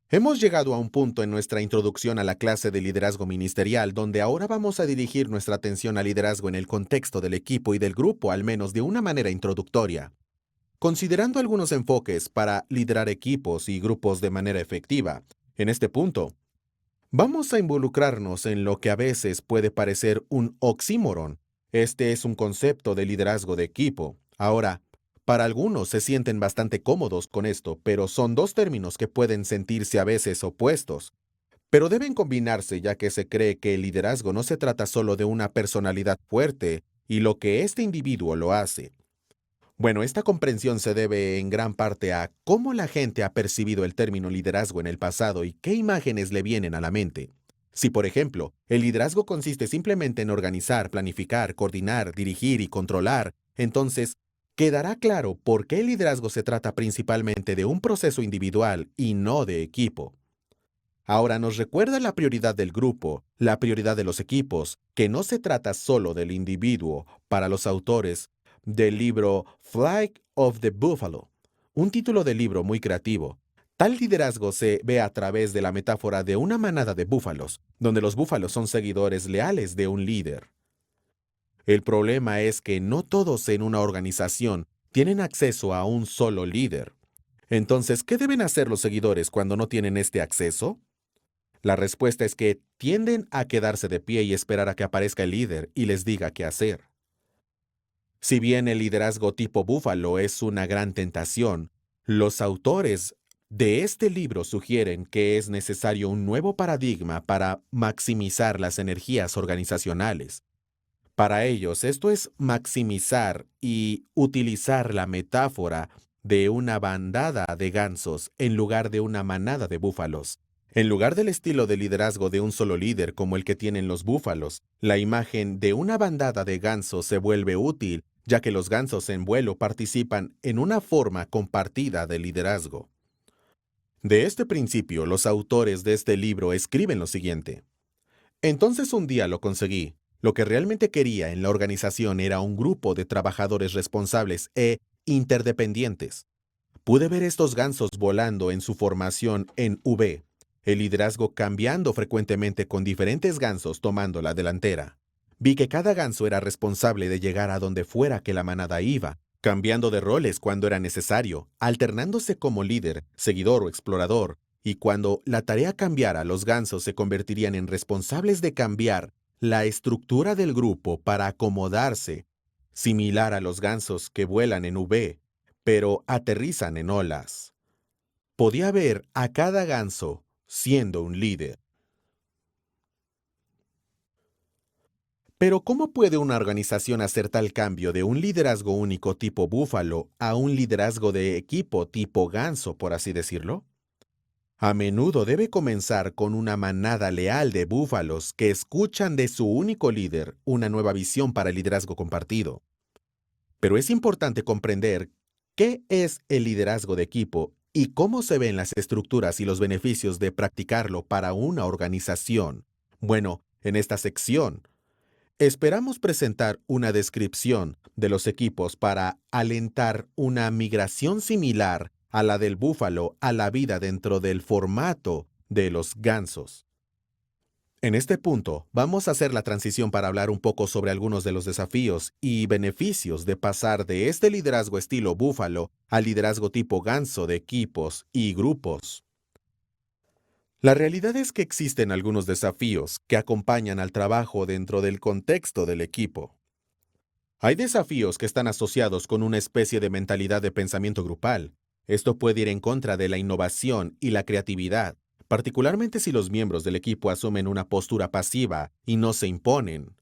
Hemos llegado a un punto en nuestra introducción a la clase de liderazgo ministerial donde ahora vamos a dirigir nuestra atención al liderazgo en el contexto del equipo y del grupo, al menos de una manera introductoria. Considerando algunos enfoques para liderar equipos y grupos de manera efectiva, en este punto, vamos a involucrarnos en lo que a veces puede parecer un oxímoron. Este es un concepto de liderazgo de equipo. Ahora, para algunos se sienten bastante cómodos con esto, pero son dos términos que pueden sentirse a veces opuestos. Pero deben combinarse ya que se cree que el liderazgo no se trata solo de una personalidad fuerte y lo que este individuo lo hace. Bueno, esta comprensión se debe en gran parte a cómo la gente ha percibido el término liderazgo en el pasado y qué imágenes le vienen a la mente. Si, por ejemplo, el liderazgo consiste simplemente en organizar, planificar, coordinar, dirigir y controlar, entonces quedará claro por qué el liderazgo se trata principalmente de un proceso individual y no de equipo. Ahora nos recuerda la prioridad del grupo, la prioridad de los equipos, que no se trata solo del individuo para los autores del libro Flight of the Buffalo, un título de libro muy creativo. Tal liderazgo se ve a través de la metáfora de una manada de búfalos, donde los búfalos son seguidores leales de un líder. El problema es que no todos en una organización tienen acceso a un solo líder. Entonces, ¿qué deben hacer los seguidores cuando no tienen este acceso? La respuesta es que tienden a quedarse de pie y esperar a que aparezca el líder y les diga qué hacer. Si bien el liderazgo tipo búfalo es una gran tentación, los autores de este libro sugieren que es necesario un nuevo paradigma para maximizar las energías organizacionales. Para ellos, esto es maximizar y utilizar la metáfora de una bandada de gansos en lugar de una manada de búfalos. En lugar del estilo de liderazgo de un solo líder como el que tienen los búfalos, la imagen de una bandada de gansos se vuelve útil, ya que los gansos en vuelo participan en una forma compartida de liderazgo. De este principio, los autores de este libro escriben lo siguiente. Entonces un día lo conseguí. Lo que realmente quería en la organización era un grupo de trabajadores responsables e interdependientes. Pude ver estos gansos volando en su formación en V, el liderazgo cambiando frecuentemente con diferentes gansos tomando la delantera. Vi que cada ganso era responsable de llegar a donde fuera que la manada iba, cambiando de roles cuando era necesario, alternándose como líder, seguidor o explorador, y cuando la tarea cambiara, los gansos se convertirían en responsables de cambiar la estructura del grupo para acomodarse, similar a los gansos que vuelan en V, pero aterrizan en olas. Podía ver a cada ganso siendo un líder. Pero ¿cómo puede una organización hacer tal cambio de un liderazgo único tipo búfalo a un liderazgo de equipo tipo ganso, por así decirlo? A menudo debe comenzar con una manada leal de búfalos que escuchan de su único líder una nueva visión para el liderazgo compartido. Pero es importante comprender qué es el liderazgo de equipo y cómo se ven las estructuras y los beneficios de practicarlo para una organización. Bueno, en esta sección, esperamos presentar una descripción de los equipos para alentar una migración similar a la del búfalo a la vida dentro del formato de los gansos. En este punto, vamos a hacer la transición para hablar un poco sobre algunos de los desafíos y beneficios de pasar de este liderazgo estilo búfalo al liderazgo tipo ganso de equipos y grupos. La realidad es que existen algunos desafíos que acompañan al trabajo dentro del contexto del equipo. Hay desafíos que están asociados con una especie de mentalidad de pensamiento grupal. Esto puede ir en contra de la innovación y la creatividad, particularmente si los miembros del equipo asumen una postura pasiva y no se imponen.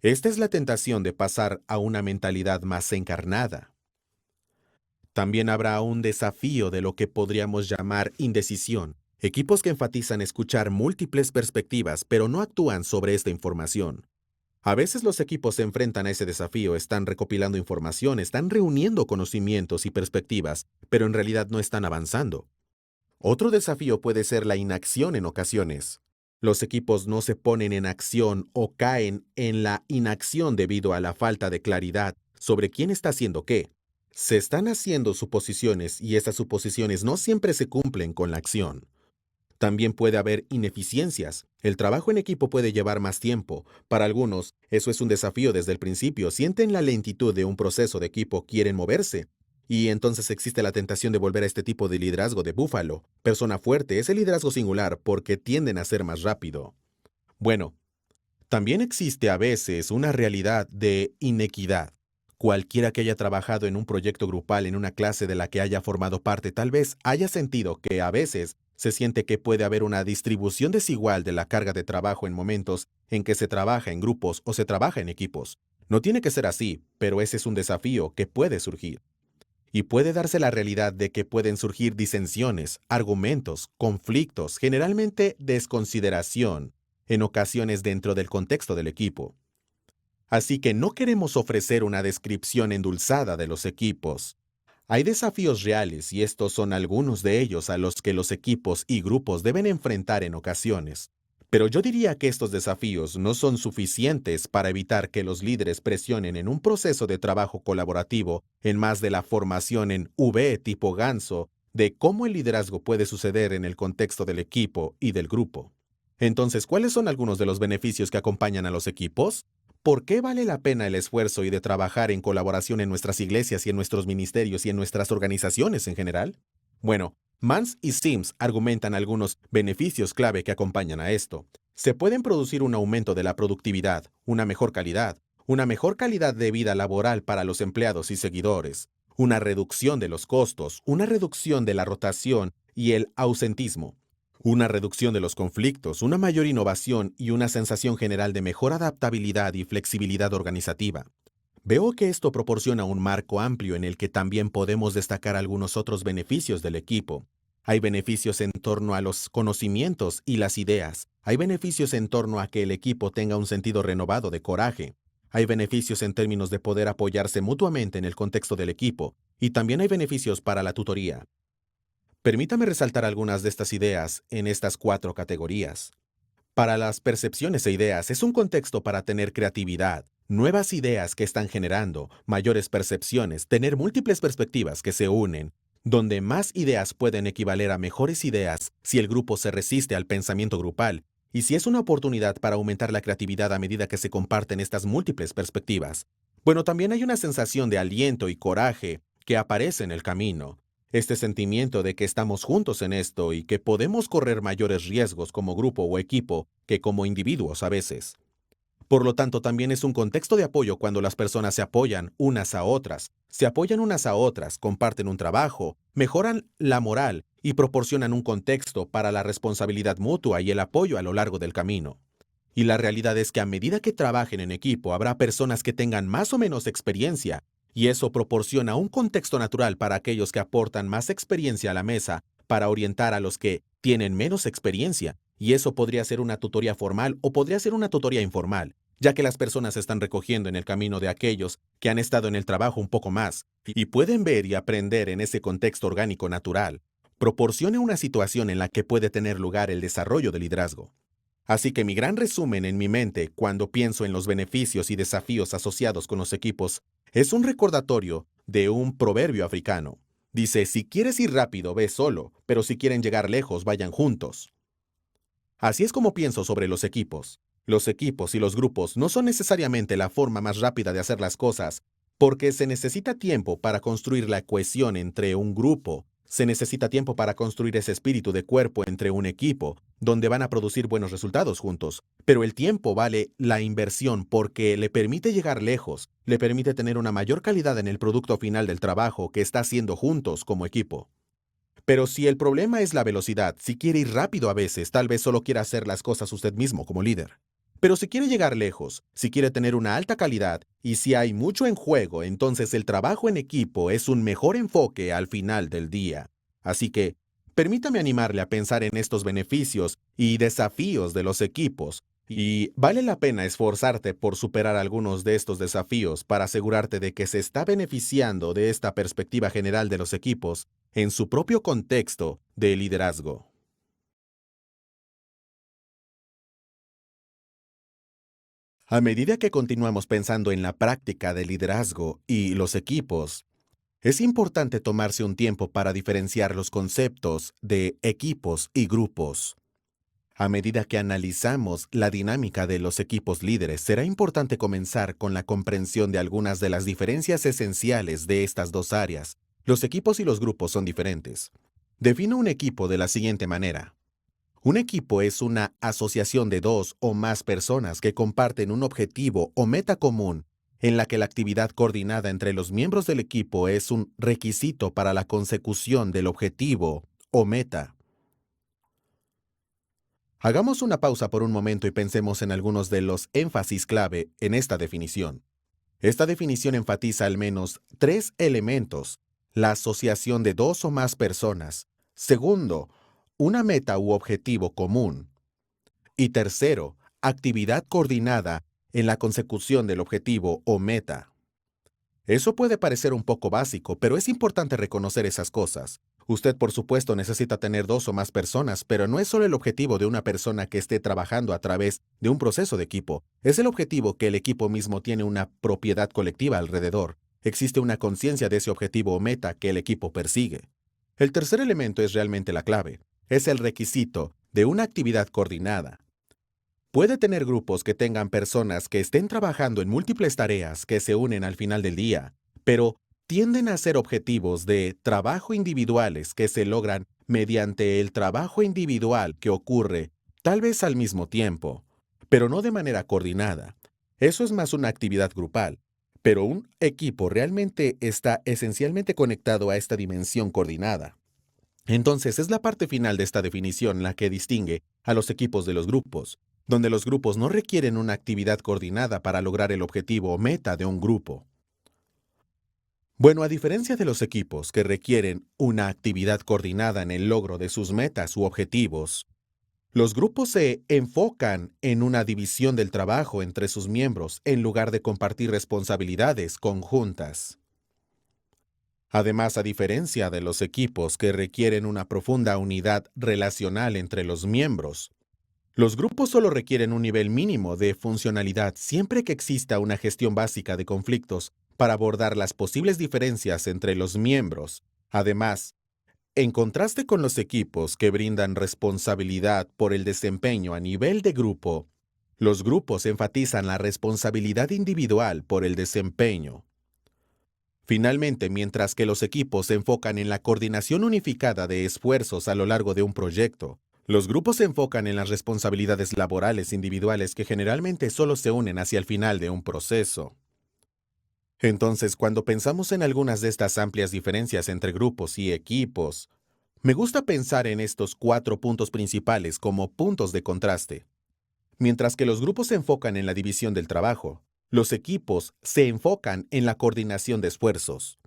Esta es la tentación de pasar a una mentalidad más encarnada. También habrá un desafío de lo que podríamos llamar indecisión. Equipos que enfatizan escuchar múltiples perspectivas, pero no actúan sobre esta información. A veces los equipos se enfrentan a ese desafío, están recopilando información, están reuniendo conocimientos y perspectivas, pero en realidad no están avanzando. Otro desafío puede ser la inacción en ocasiones. Los equipos no se ponen en acción o caen en la inacción debido a la falta de claridad sobre quién está haciendo qué. Se están haciendo suposiciones y estas suposiciones no siempre se cumplen con la acción. También puede haber ineficiencias. El trabajo en equipo puede llevar más tiempo. Para algunos, eso es un desafío desde el principio. Sienten la lentitud de un proceso de equipo, quieren moverse. Y entonces existe la tentación de volver a este tipo de liderazgo de búfalo. Persona fuerte es el liderazgo singular porque tienden a ser más rápido. Bueno, también existe a veces una realidad de inequidad. Cualquiera que haya trabajado en un proyecto grupal en una clase de la que haya formado parte tal vez haya sentido que a veces se siente que puede haber una distribución desigual de la carga de trabajo en momentos en que se trabaja en grupos o se trabaja en equipos. No tiene que ser así, pero ese es un desafío que puede surgir. Y puede darse la realidad de que pueden surgir disensiones, argumentos, conflictos, generalmente desconsideración, en ocasiones dentro del contexto del equipo. Así que no queremos ofrecer una descripción endulzada de los equipos. Hay desafíos reales y estos son algunos de ellos a los que los equipos y grupos deben enfrentar en ocasiones. Pero yo diría que estos desafíos no son suficientes para evitar que los líderes presionen en un proceso de trabajo colaborativo en más de la formación en V tipo ganso de cómo el liderazgo puede suceder en el contexto del equipo y del grupo. Entonces, ¿cuáles son algunos de los beneficios que acompañan a los equipos? ¿Por qué vale la pena el esfuerzo y de trabajar en colaboración en nuestras iglesias y en nuestros ministerios y en nuestras organizaciones en general? Bueno, Mans y Sims argumentan algunos beneficios clave que acompañan a esto. Se pueden producir un aumento de la productividad, una mejor calidad de vida laboral para los empleados y seguidores, una reducción de los costos, una reducción de la rotación y el ausentismo, una reducción de los conflictos, una mayor innovación y una sensación general de mejor adaptabilidad y flexibilidad organizativa. Veo que esto proporciona un marco amplio en el que también podemos destacar algunos otros beneficios del equipo. Hay beneficios en torno a los conocimientos y las ideas. Hay beneficios en torno a que el equipo tenga un sentido renovado de coraje. Hay beneficios en términos de poder apoyarse mutuamente en el contexto del equipo. Y también hay beneficios para la tutoría. Permítame resaltar algunas de estas ideas en estas 4 categorías. Para las percepciones e ideas es un contexto para tener creatividad, nuevas ideas que están generando, mayores percepciones, tener múltiples perspectivas que se unen, donde más ideas pueden equivaler a mejores ideas si el grupo se resiste al pensamiento grupal, y si es una oportunidad para aumentar la creatividad a medida que se comparten estas múltiples perspectivas. Bueno, también hay una sensación de aliento y coraje que aparece en el camino. Este sentimiento de que estamos juntos en esto y que podemos correr mayores riesgos como grupo o equipo que como individuos a veces. Por lo tanto, también es un contexto de apoyo cuando las personas se apoyan unas a otras, comparten un trabajo, mejoran la moral y proporcionan un contexto para la responsabilidad mutua y el apoyo a lo largo del camino. Y la realidad es que a medida que trabajen en equipo habrá personas que tengan más o menos experiencia, y eso proporciona un contexto natural para aquellos que aportan más experiencia a la mesa para orientar a los que tienen menos experiencia, y eso podría ser una tutoría formal o podría ser una tutoría informal, ya que las personas se están recogiendo en el camino de aquellos que han estado en el trabajo un poco más, y pueden ver y aprender en ese contexto orgánico natural. Proporciona una situación en la que puede tener lugar el desarrollo del liderazgo. Así que mi gran resumen en mi mente cuando pienso en los beneficios y desafíos asociados con los equipos es un recordatorio de un proverbio africano. Dice, si quieres ir rápido, ve solo, pero si quieren llegar lejos, vayan juntos. Así es como pienso sobre los equipos. Los equipos y los grupos no son necesariamente la forma más rápida de hacer las cosas, porque se necesita tiempo para construir la cohesión entre un grupo, se necesita tiempo para construir ese espíritu de cuerpo entre un equipo, donde van a producir buenos resultados juntos. Pero el tiempo vale la inversión porque le permite llegar lejos, le permite tener una mayor calidad en el producto final del trabajo que está haciendo juntos como equipo. Pero si el problema es la velocidad, si quiere ir rápido a veces, tal vez solo quiera hacer las cosas usted mismo como líder. Pero si quiere llegar lejos, si quiere tener una alta calidad y si hay mucho en juego, entonces el trabajo en equipo es un mejor enfoque al final del día. Así que, permítame animarle a pensar en estos beneficios y desafíos de los equipos. Y vale la pena esforzarte por superar algunos de estos desafíos para asegurarte de que se está beneficiando de esta perspectiva general de los equipos en su propio contexto de liderazgo. A medida que continuamos pensando en la práctica de liderazgo y los equipos, Es importante tomarse un tiempo para diferenciar los conceptos de equipos y grupos. A medida que analizamos la dinámica de los equipos líderes, será importante comenzar con la comprensión de algunas de las diferencias esenciales de estas dos áreas. Los equipos y los grupos son diferentes. Defino un equipo de la siguiente manera. Un equipo es una asociación de dos o más personas que comparten un objetivo o meta común, en la que la actividad coordinada entre los miembros del equipo es un requisito para la consecución del objetivo o meta. Hagamos una pausa por un momento y pensemos en algunos de los énfasis clave en esta definición. Esta definición enfatiza al menos tres elementos: la asociación de dos o más personas. Segundo, una meta u objetivo común. Y tercero, actividad coordinada en la consecución del objetivo o meta. Eso puede parecer un poco básico, pero es importante reconocer esas cosas. Usted, por supuesto, necesita tener dos o más personas, pero no es solo el objetivo de una persona que esté trabajando a través de un proceso de equipo. Es el objetivo que el equipo mismo tiene una propiedad colectiva alrededor. Existe una conciencia de ese objetivo o meta que el equipo persigue. El tercer elemento es realmente la clave. Es el requisito de una actividad coordinada. Puede tener grupos que tengan personas que estén trabajando en múltiples tareas que se unen al final del día, pero tienden a ser objetivos de trabajo individuales que se logran mediante el trabajo individual que ocurre tal vez al mismo tiempo, pero no de manera coordinada. Eso es más una actividad grupal, pero un equipo realmente está esencialmente conectado a esta dimensión coordinada. Entonces, es la parte final de esta definición la que distingue a los equipos de los grupos, donde los grupos no requieren una actividad coordinada para lograr el objetivo o meta de un grupo. Bueno, a diferencia de los equipos que requieren una actividad coordinada en el logro de sus metas u objetivos, los grupos se enfocan en una división del trabajo entre sus miembros en lugar de compartir responsabilidades conjuntas. Además, a diferencia de los equipos que requieren una profunda unidad relacional entre los miembros, los grupos solo requieren un nivel mínimo de funcionalidad siempre que exista una gestión básica de conflictos para abordar las posibles diferencias entre los miembros. Además, en contraste con los equipos que brindan responsabilidad por el desempeño a nivel de grupo, los grupos enfatizan la responsabilidad individual por el desempeño. Finalmente, mientras que los equipos se enfocan en la coordinación unificada de esfuerzos a lo largo de un proyecto, los grupos se enfocan en las responsabilidades laborales individuales que generalmente solo se unen hacia el final de un proceso. Entonces, cuando pensamos en algunas de estas amplias diferencias entre grupos y equipos, me gusta pensar en estos 4 puntos principales como puntos de contraste. Mientras que los grupos se enfocan en la división del trabajo, los equipos se enfocan en la coordinación de esfuerzos.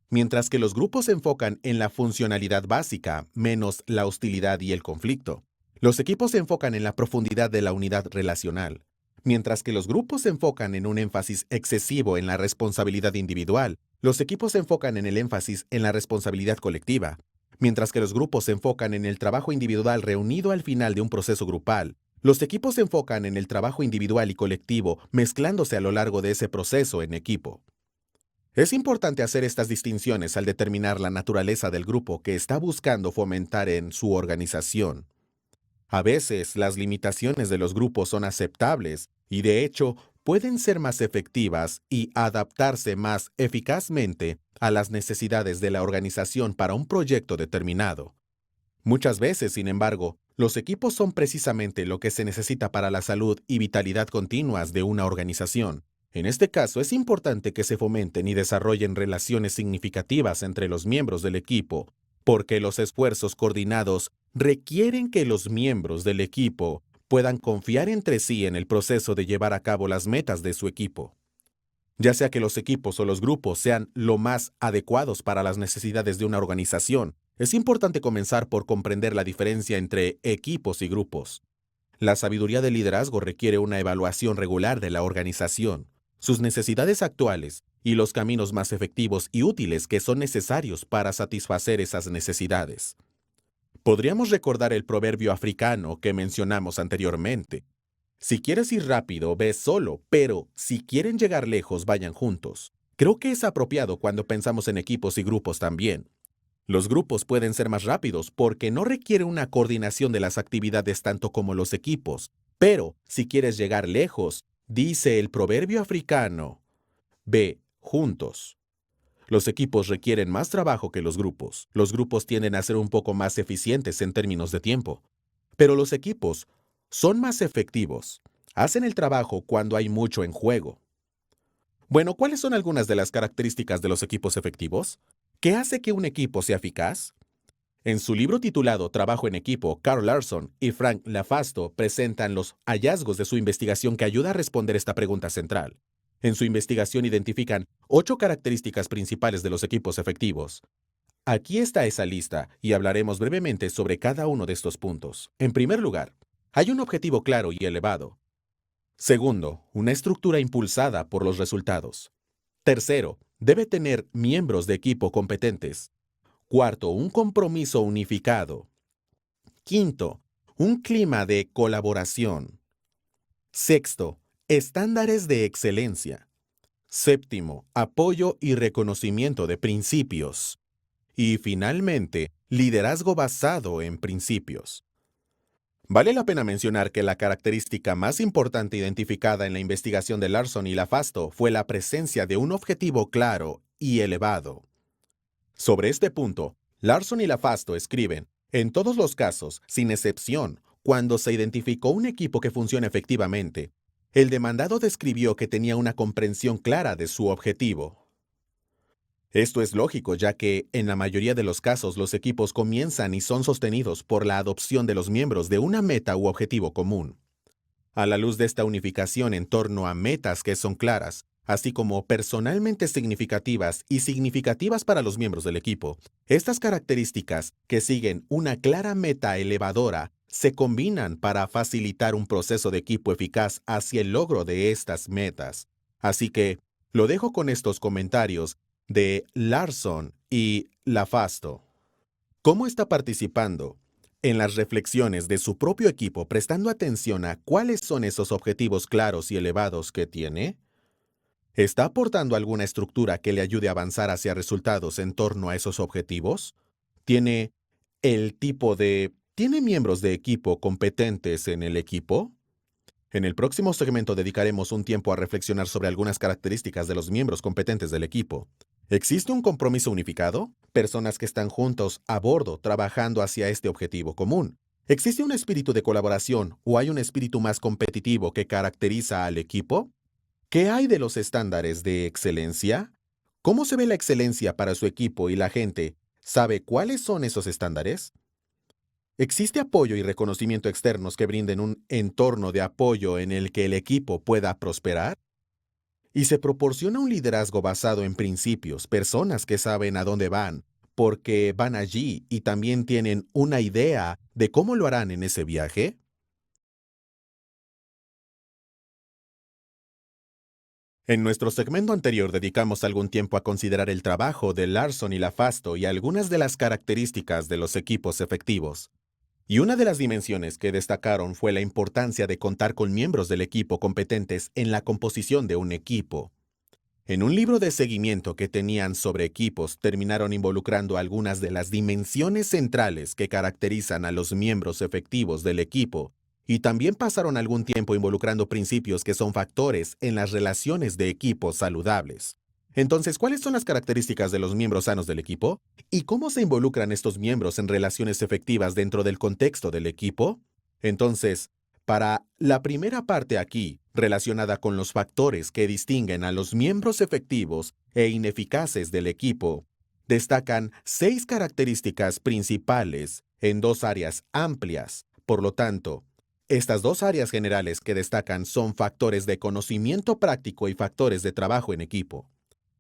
Mientras que los grupos se enfocan en la funcionalidad básica, menos la hostilidad y el conflicto, los equipos se enfocan en la profundidad de la unidad relacional. Mientras que los grupos se enfocan en un énfasis excesivo en la responsabilidad individual, los equipos se enfocan en el énfasis en la responsabilidad colectiva. Mientras que los grupos se enfocan en el trabajo individual reunido al final de un proceso grupal, los equipos se enfocan en el trabajo individual y colectivo mezclándose a lo largo de ese proceso en equipo. Es importante hacer estas distinciones al determinar la naturaleza del grupo que está buscando fomentar en su organización. A veces, las limitaciones de los grupos son aceptables y, de hecho, pueden ser más efectivas y adaptarse más eficazmente a las necesidades de la organización para un proyecto determinado. Muchas veces, sin embargo, los equipos son precisamente lo que se necesita para la salud y vitalidad continuas de una organización. En este caso, es importante que se fomenten y desarrollen relaciones significativas entre los miembros del equipo, porque los esfuerzos coordinados requieren que los miembros del equipo puedan confiar entre sí en el proceso de llevar a cabo las metas de su equipo. Ya sea que los equipos o los grupos sean lo más adecuados para las necesidades de una organización, es importante comenzar por comprender la diferencia entre equipos y grupos. La sabiduría del liderazgo requiere una evaluación regular de la organización, sus necesidades actuales y los caminos más efectivos y útiles que son necesarios para satisfacer esas necesidades. Podríamos recordar el proverbio africano que mencionamos anteriormente. Si quieres ir rápido, ve solo, pero si quieren llegar lejos, vayan juntos. Creo que es apropiado cuando pensamos en equipos y grupos también. Los grupos pueden ser más rápidos porque no requiere una coordinación de las actividades tanto como los equipos. Pero, si quieres llegar lejos, dice el proverbio africano, ve juntos. Los equipos requieren más trabajo que los grupos. Los grupos tienden a ser un poco más eficientes en términos de tiempo. Pero los equipos son más efectivos. Hacen el trabajo cuando hay mucho en juego. Bueno, ¿cuáles son algunas de las características de los equipos efectivos? ¿Qué hace que un equipo sea eficaz? En su libro titulado Trabajo en equipo, Carl Larson y Frank Lafasto presentan los hallazgos de su investigación que ayuda a responder esta pregunta central. En su investigación identifican 8 características principales de los equipos efectivos. Aquí está esa lista y hablaremos brevemente sobre cada uno de estos puntos. En primer lugar, hay un objetivo claro y elevado. Segundo, una estructura impulsada por los resultados. Tercero, debe tener miembros de equipo competentes. Cuarto, un compromiso unificado. Quinto, un clima de colaboración. Sexto, estándares de excelencia. Séptimo, apoyo y reconocimiento de principios. Y finalmente, liderazgo basado en principios. Vale la pena mencionar que la característica más importante identificada en la investigación de Larson y Lafasto fue la presencia de un objetivo claro y elevado. Sobre este punto, Larson y Lafasto escriben, en todos los casos, sin excepción, cuando se identificó un equipo que funciona efectivamente, el demandado describió que tenía una comprensión clara de su objetivo. Esto es lógico, ya que en la mayoría de los casos los equipos comienzan y son sostenidos por la adopción de los miembros de una meta u objetivo común. A la luz de esta unificación en torno a metas que son claras, así como personalmente significativas y significativas para los miembros del equipo, estas características, que siguen una clara meta elevadora, se combinan para facilitar un proceso de equipo eficaz hacia el logro de estas metas. Así que, lo dejo con estos comentarios de Larson y Lafasto. ¿Cómo está participando en las reflexiones de su propio equipo, prestando atención a cuáles son esos objetivos claros y elevados que tiene? ¿Está aportando alguna estructura que le ayude a avanzar hacia resultados en torno a esos objetivos? ¿Tiene ¿Tiene miembros de equipo competentes en el equipo? En el próximo segmento dedicaremos un tiempo a reflexionar sobre algunas características de los miembros competentes del equipo. ¿Existe un compromiso unificado? Personas que están juntos a bordo trabajando hacia este objetivo común. ¿Existe un espíritu de colaboración o hay un espíritu más competitivo que caracteriza al equipo? ¿Qué hay de los estándares de excelencia? ¿Cómo se ve la excelencia para su equipo y la gente? ¿Sabe cuáles son esos estándares? ¿Existe apoyo y reconocimiento externos que brinden un entorno de apoyo en el que el equipo pueda prosperar? ¿Y se proporciona un liderazgo basado en principios, personas que saben a dónde van, porque van allí y también tienen una idea de cómo lo harán en ese viaje? En nuestro segmento anterior dedicamos algún tiempo a considerar el trabajo de Larson y Lafasto y algunas de las características de los equipos efectivos. Y una de las dimensiones que destacaron fue la importancia de contar con miembros del equipo competentes en la composición de un equipo. En un libro de seguimiento que tenían sobre equipos, terminaron involucrando algunas de las dimensiones centrales que caracterizan a los miembros efectivos del equipo, y también pasaron algún tiempo involucrando principios que son factores en las relaciones de equipos saludables. Entonces, ¿cuáles son las características de los miembros sanos del equipo? ¿Y cómo se involucran estos miembros en relaciones efectivas dentro del contexto del equipo? Entonces, para la primera parte aquí, relacionada con los factores que distinguen a los miembros efectivos e ineficaces del equipo, destacan 6 características principales en 2 áreas amplias. Por lo tanto, estas 2 áreas generales que destacan son factores de conocimiento práctico y factores de trabajo en equipo.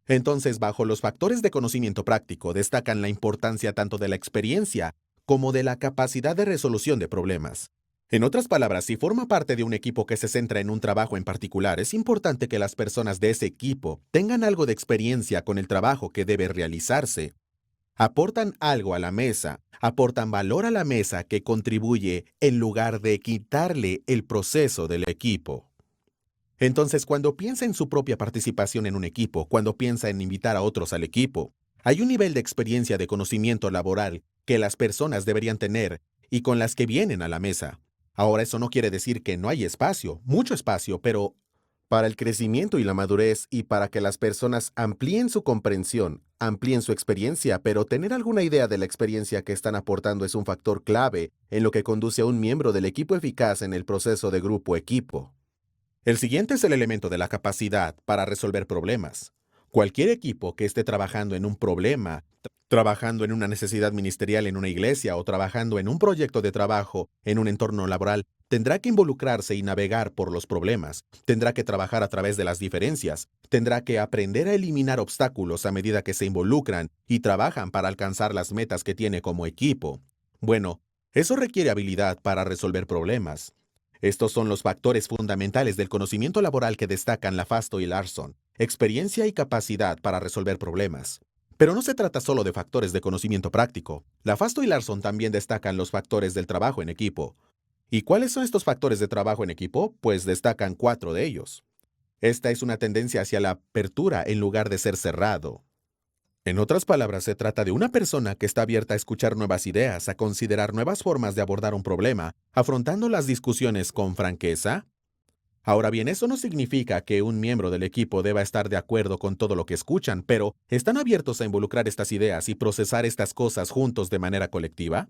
Entonces, bajo los factores de conocimiento práctico destacan la importancia tanto de la experiencia como de la capacidad de resolución de problemas. En otras palabras, si forma parte de un equipo que se centra en un trabajo en particular, es importante que las personas de ese equipo tengan algo de experiencia con el trabajo que debe realizarse. Aportan algo a la mesa, aportan valor a la mesa que contribuye en lugar de quitarle el proceso del equipo. Entonces, cuando piensa en su propia participación en un equipo, cuando piensa en invitar a otros al equipo, hay un nivel de experiencia de conocimiento laboral que las personas deberían tener y con las que vienen a la mesa. Ahora, eso no quiere decir que no hay espacio, mucho espacio, pero para el crecimiento y la madurez y para que las personas amplíen su comprensión, amplíen su experiencia, pero tener alguna idea de la experiencia que están aportando es un factor clave en lo que conduce a un miembro del equipo eficaz en el proceso de grupo-equipo. El siguiente es el elemento de la capacidad para resolver problemas. Cualquier equipo que esté trabajando en un problema, trabajando en una necesidad ministerial en una iglesia o trabajando en un proyecto de trabajo en un entorno laboral, tendrá que involucrarse y navegar por los problemas, tendrá que trabajar a través de las diferencias, tendrá que aprender a eliminar obstáculos a medida que se involucran y trabajan para alcanzar las metas que tiene como equipo. Bueno, eso requiere habilidad para resolver problemas. Estos son los factores fundamentales del conocimiento laboral que destacan LaFasto y Larson: experiencia y capacidad para resolver problemas. Pero no se trata solo de factores de conocimiento práctico. LaFasto y Larson también destacan los factores del trabajo en equipo. ¿Y cuáles son estos factores de trabajo en equipo? Pues destacan 4 de ellos. Esta es una tendencia hacia la apertura en lugar de ser cerrado. En otras palabras, se trata de una persona que está abierta a escuchar nuevas ideas, a considerar nuevas formas de abordar un problema, afrontando las discusiones con franqueza. Ahora bien, eso no significa que un miembro del equipo deba estar de acuerdo con todo lo que escuchan, pero ¿están abiertos a involucrar estas ideas y procesar estas cosas juntos de manera colectiva?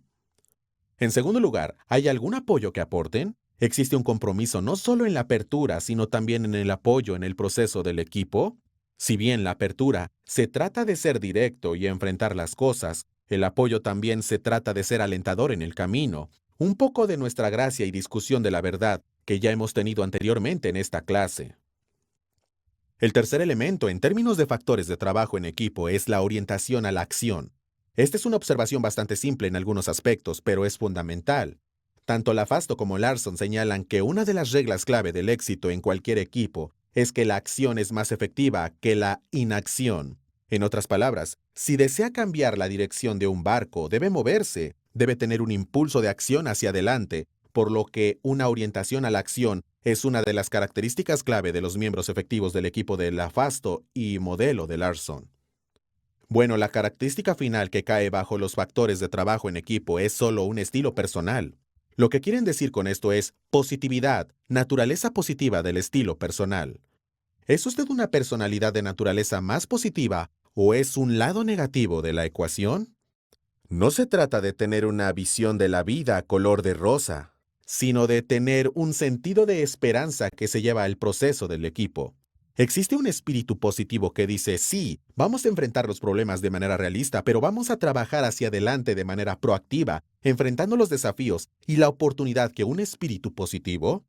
En segundo lugar, ¿hay algún apoyo que aporten? ¿Existe un compromiso no solo en la apertura, sino también en el apoyo en el proceso del equipo? Si bien la apertura se trata de ser directo y enfrentar las cosas, el apoyo también se trata de ser alentador en el camino. Un poco de nuestra gracia y discusión de la verdad que ya hemos tenido anteriormente en esta clase. El tercer elemento en términos de factores de trabajo en equipo es la orientación a la acción. Esta es una observación bastante simple en algunos aspectos, pero es fundamental. Tanto LaFasto como Larson señalan que una de las reglas clave del éxito en cualquier equipo es que la acción es más efectiva que la inacción. En otras palabras, si desea cambiar la dirección de un barco, debe moverse, debe tener un impulso de acción hacia adelante, por lo que una orientación a la acción es una de las características clave de los miembros efectivos del equipo de LaFasto y modelo de Larson. Bueno, la característica final que cae bajo los factores de trabajo en equipo es solo un estilo personal. Lo que quieren decir con esto es positividad, naturaleza positiva del estilo personal. ¿Es usted una personalidad de naturaleza más positiva o es un lado negativo de la ecuación? No se trata de tener una visión de la vida color de rosa, sino de tener un sentido de esperanza que se lleva al proceso del equipo. Existe un espíritu positivo que dice: sí, vamos a enfrentar los problemas de manera realista, pero vamos a trabajar hacia adelante de manera proactiva, enfrentando los desafíos y la oportunidad que un espíritu positivo.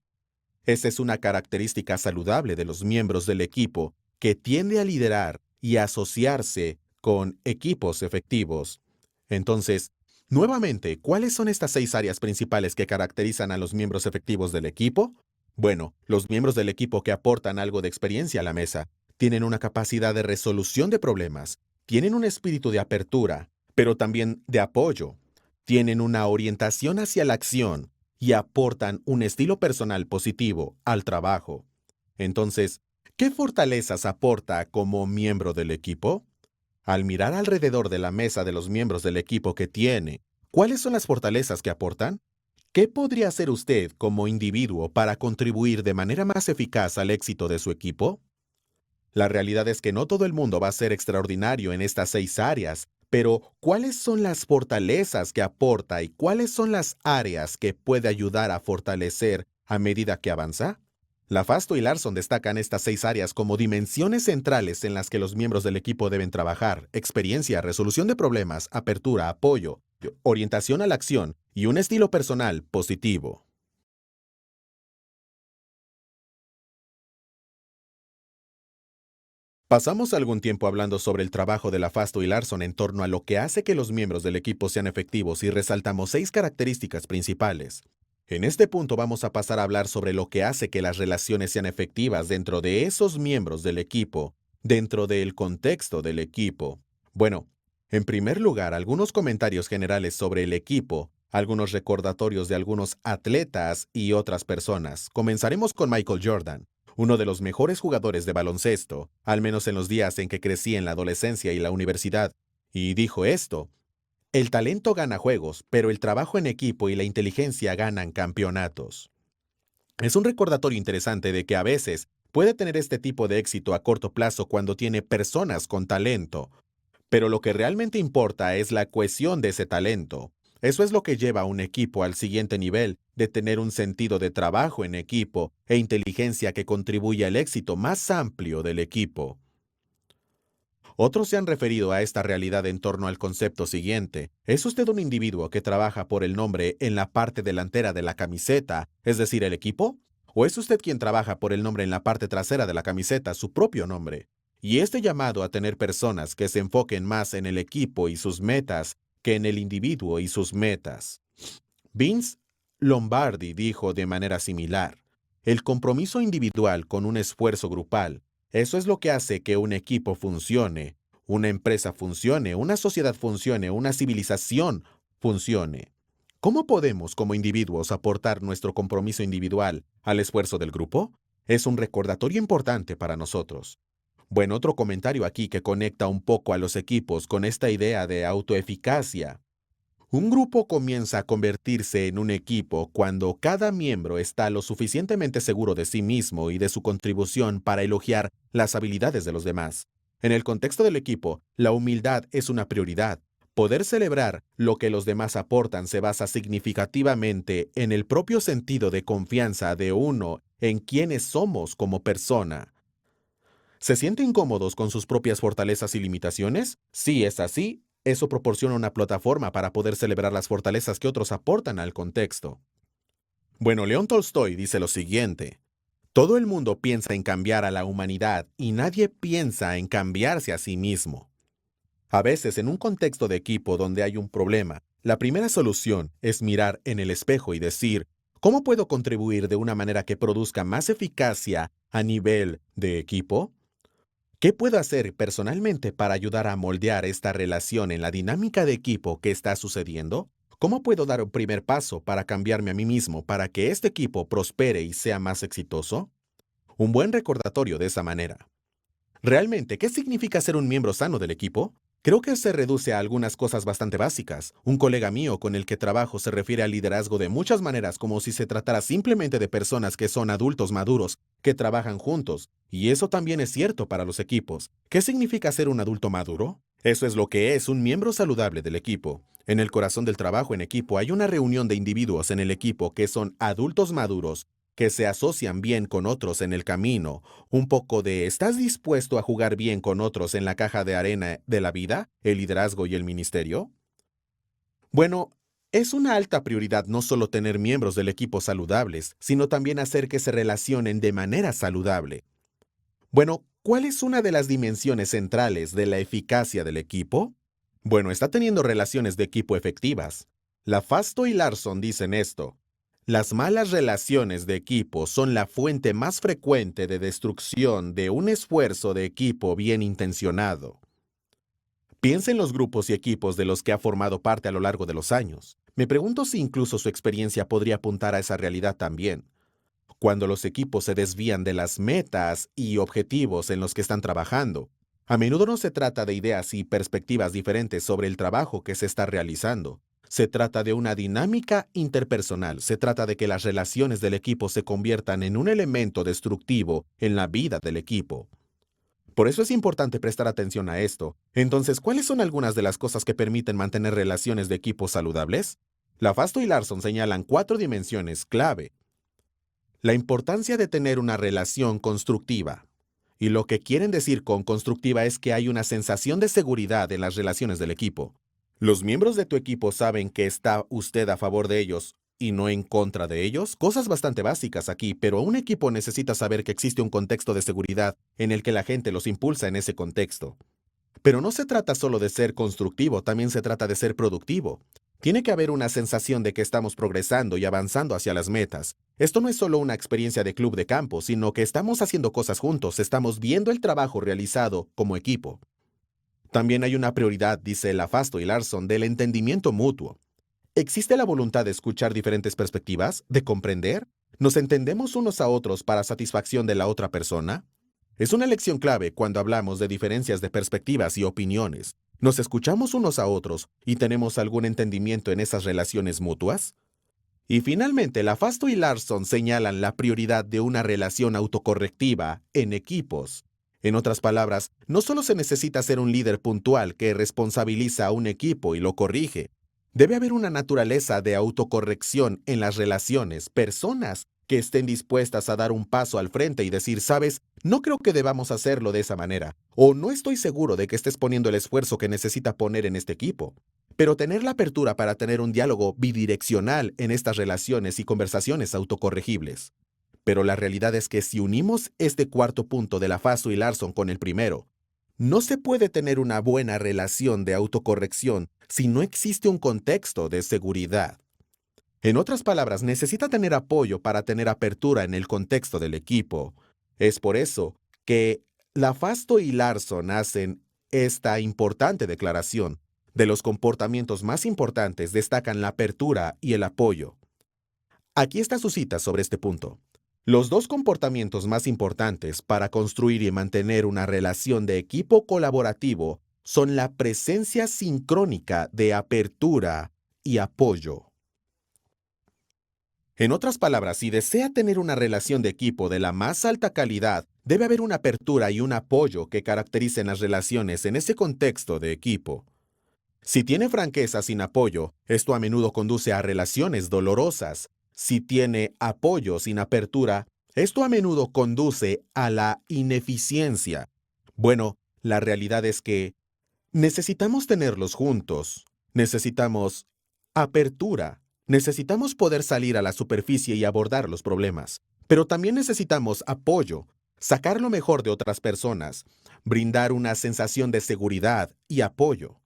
Esa es una característica saludable de los miembros del equipo que tiende a liderar y a asociarse con equipos efectivos. Entonces, nuevamente, ¿cuáles son estas 6 áreas principales que caracterizan a los miembros efectivos del equipo? Bueno, los miembros del equipo que aportan algo de experiencia a la mesa tienen una capacidad de resolución de problemas, tienen un espíritu de apertura, pero también de apoyo, tienen una orientación hacia la acción y aportan un estilo personal positivo al trabajo. Entonces, ¿qué fortalezas aporta como miembro del equipo? Al mirar alrededor de la mesa de los miembros del equipo que tiene, ¿cuáles son las fortalezas que aportan? ¿Qué podría hacer usted como individuo para contribuir de manera más eficaz al éxito de su equipo? La realidad es que no todo el mundo va a ser extraordinario en estas 6 áreas, pero ¿cuáles son las fortalezas que aporta y cuáles son las áreas que puede ayudar a fortalecer a medida que avanza? LaFasto y Larson destacan estas 6 áreas como dimensiones centrales en las que los miembros del equipo deben trabajar: experiencia, resolución de problemas, apertura, apoyo, orientación a la acción y un estilo personal positivo. Pasamos algún tiempo hablando sobre el trabajo de LaFasto y Larson en torno a lo que hace que los miembros del equipo sean efectivos y resaltamos 6 características principales. En este punto vamos a pasar a hablar sobre lo que hace que las relaciones sean efectivas dentro de esos miembros del equipo, dentro del contexto del equipo. Bueno, en primer lugar, algunos comentarios generales sobre el equipo, algunos recordatorios de algunos atletas y otras personas. Comenzaremos con Michael Jordan, uno de los mejores jugadores de baloncesto, al menos en los días en que crecí en la adolescencia y la universidad, y dijo esto: el talento gana juegos, pero el trabajo en equipo y la inteligencia ganan campeonatos. Es un recordatorio interesante de que a veces puede tener este tipo de éxito a corto plazo cuando tiene personas con talento, pero lo que realmente importa es la cohesión de ese talento. Eso es lo que lleva a un equipo al siguiente nivel, de tener un sentido de trabajo en equipo e inteligencia que contribuye al éxito más amplio del equipo. Otros se han referido a esta realidad en torno al concepto siguiente: ¿es usted un individuo que trabaja por el nombre en la parte delantera de la camiseta, es decir, el equipo? ¿O es usted quien trabaja por el nombre en la parte trasera de la camiseta, su propio nombre? Y este llamado a tener personas que se enfoquen más en el equipo y sus metas que en el individuo y sus metas. Vince Lombardi dijo de manera similar: el compromiso individual con un esfuerzo grupal, eso es lo que hace que un equipo funcione, una empresa funcione, una sociedad funcione, una civilización funcione. ¿Cómo podemos, como individuos, aportar nuestro compromiso individual al esfuerzo del grupo? Es un recordatorio importante para nosotros. Bueno, otro comentario aquí que conecta un poco a los equipos con esta idea de autoeficacia. Un grupo comienza a convertirse en un equipo cuando cada miembro está lo suficientemente seguro de sí mismo y de su contribución para elogiar las habilidades de los demás. En el contexto del equipo, la humildad es una prioridad. Poder celebrar lo que los demás aportan se basa significativamente en el propio sentido de confianza de uno en quienes somos como persona. ¿Se sienten cómodos con sus propias fortalezas y limitaciones? Si es así, eso proporciona una plataforma para poder celebrar las fortalezas que otros aportan al contexto. Bueno, León Tolstoy dice lo siguiente: todo el mundo piensa en cambiar a la humanidad y nadie piensa en cambiarse a sí mismo. A veces, en un contexto de equipo donde hay un problema, la primera solución es mirar en el espejo y decir: ¿cómo puedo contribuir de una manera que produzca más eficacia a nivel de equipo? ¿Qué puedo hacer personalmente para ayudar a moldear esta relación en la dinámica de equipo que está sucediendo? ¿Cómo puedo dar un primer paso para cambiarme a mí mismo para que este equipo prospere y sea más exitoso? Un buen recordatorio de esa manera. Realmente, ¿qué significa ser un miembro sano del equipo? Creo que se reduce a algunas cosas bastante básicas. Un colega mío con el que trabajo se refiere al liderazgo de muchas maneras, como si se tratara simplemente de personas que son adultos maduros, que trabajan juntos. Y eso también es cierto para los equipos. ¿Qué significa ser un adulto maduro? Eso es lo que es un miembro saludable del equipo. En el corazón del trabajo en equipo hay una reunión de individuos en el equipo que son adultos maduros, que se asocian bien con otros en el camino. Un poco de ¿estás dispuesto a jugar bien con otros en la caja de arena de la vida, el liderazgo y el ministerio? Bueno, es una alta prioridad no solo tener miembros del equipo saludables, sino también hacer que se relacionen de manera saludable. Bueno, ¿cuál es una de las dimensiones centrales de la eficacia del equipo? Bueno, está teniendo relaciones de equipo efectivas. Lafasto y Larson dicen esto: las malas relaciones de equipo son la fuente más frecuente de destrucción de un esfuerzo de equipo bien intencionado. Piensa en los grupos y equipos de los que ha formado parte a lo largo de los años. Me pregunto si incluso su experiencia podría apuntar a esa realidad también. Cuando los equipos se desvían de las metas y objetivos en los que están trabajando, a menudo no se trata de ideas y perspectivas diferentes sobre el trabajo que se está realizando. Se trata de una dinámica interpersonal. Se trata de que las relaciones del equipo se conviertan en un elemento destructivo en la vida del equipo. Por eso es importante prestar atención a esto. Entonces, ¿cuáles son algunas de las cosas que permiten mantener relaciones de equipo saludables? Lafasto y Larson señalan 4 dimensiones clave. La importancia de tener una relación constructiva. Y lo que quieren decir con constructiva es que hay una sensación de seguridad en las relaciones del equipo. Los miembros de tu equipo saben que está usted a favor de ellos y no en contra de ellos. Cosas bastante básicas aquí, pero un equipo necesita saber que existe un contexto de seguridad en el que la gente los impulsa en ese contexto. Pero no se trata solo de ser constructivo, también se trata de ser productivo. Tiene que haber una sensación de que estamos progresando y avanzando hacia las metas. Esto no es solo una experiencia de club de campo, sino que estamos haciendo cosas juntos, estamos viendo el trabajo realizado como equipo. También hay una prioridad, dice Lafasto y Larson, del entendimiento mutuo. ¿Existe la voluntad de escuchar diferentes perspectivas, de comprender? ¿Nos entendemos unos a otros para satisfacción de la otra persona? Es una lección clave cuando hablamos de diferencias de perspectivas y opiniones. ¿Nos escuchamos unos a otros y tenemos algún entendimiento en esas relaciones mutuas? Y finalmente, Lafasto y Larson señalan la prioridad de una relación autocorrectiva en equipos. En otras palabras, no solo se necesita ser un líder puntual que responsabiliza a un equipo y lo corrige. Debe haber una naturaleza de autocorrección en las relaciones, personas que estén dispuestas a dar un paso al frente y decir, sabes, no creo que debamos hacerlo de esa manera, o no estoy seguro de que estés poniendo el esfuerzo que necesita poner en este equipo. Pero tener la apertura para tener un diálogo bidireccional en estas relaciones y conversaciones autocorregibles. Pero la realidad es que si unimos este cuarto punto de Lafasto y Larson con el primero, no se puede tener una buena relación de autocorrección si no existe un contexto de seguridad. En otras palabras, necesita tener apoyo para tener apertura en el contexto del equipo. Es por eso que Lafasto y Larson hacen esta importante declaración. De los comportamientos más importantes destacan la apertura y el apoyo. Aquí está su cita sobre este punto. Los dos comportamientos más importantes para construir y mantener una relación de equipo colaborativo son la presencia sincrónica de apertura y apoyo. En otras palabras, si desea tener una relación de equipo de la más alta calidad, debe haber una apertura y un apoyo que caractericen las relaciones en ese contexto de equipo. Si tiene franqueza sin apoyo, esto a menudo conduce a relaciones dolorosas. Si tiene apoyo sin apertura, esto a menudo conduce a la ineficiencia. Bueno, la realidad es que necesitamos tenerlos juntos. Necesitamos apertura. Necesitamos poder salir a la superficie y abordar los problemas. Pero también necesitamos apoyo, sacar lo mejor de otras personas, brindar una sensación de seguridad y apoyo.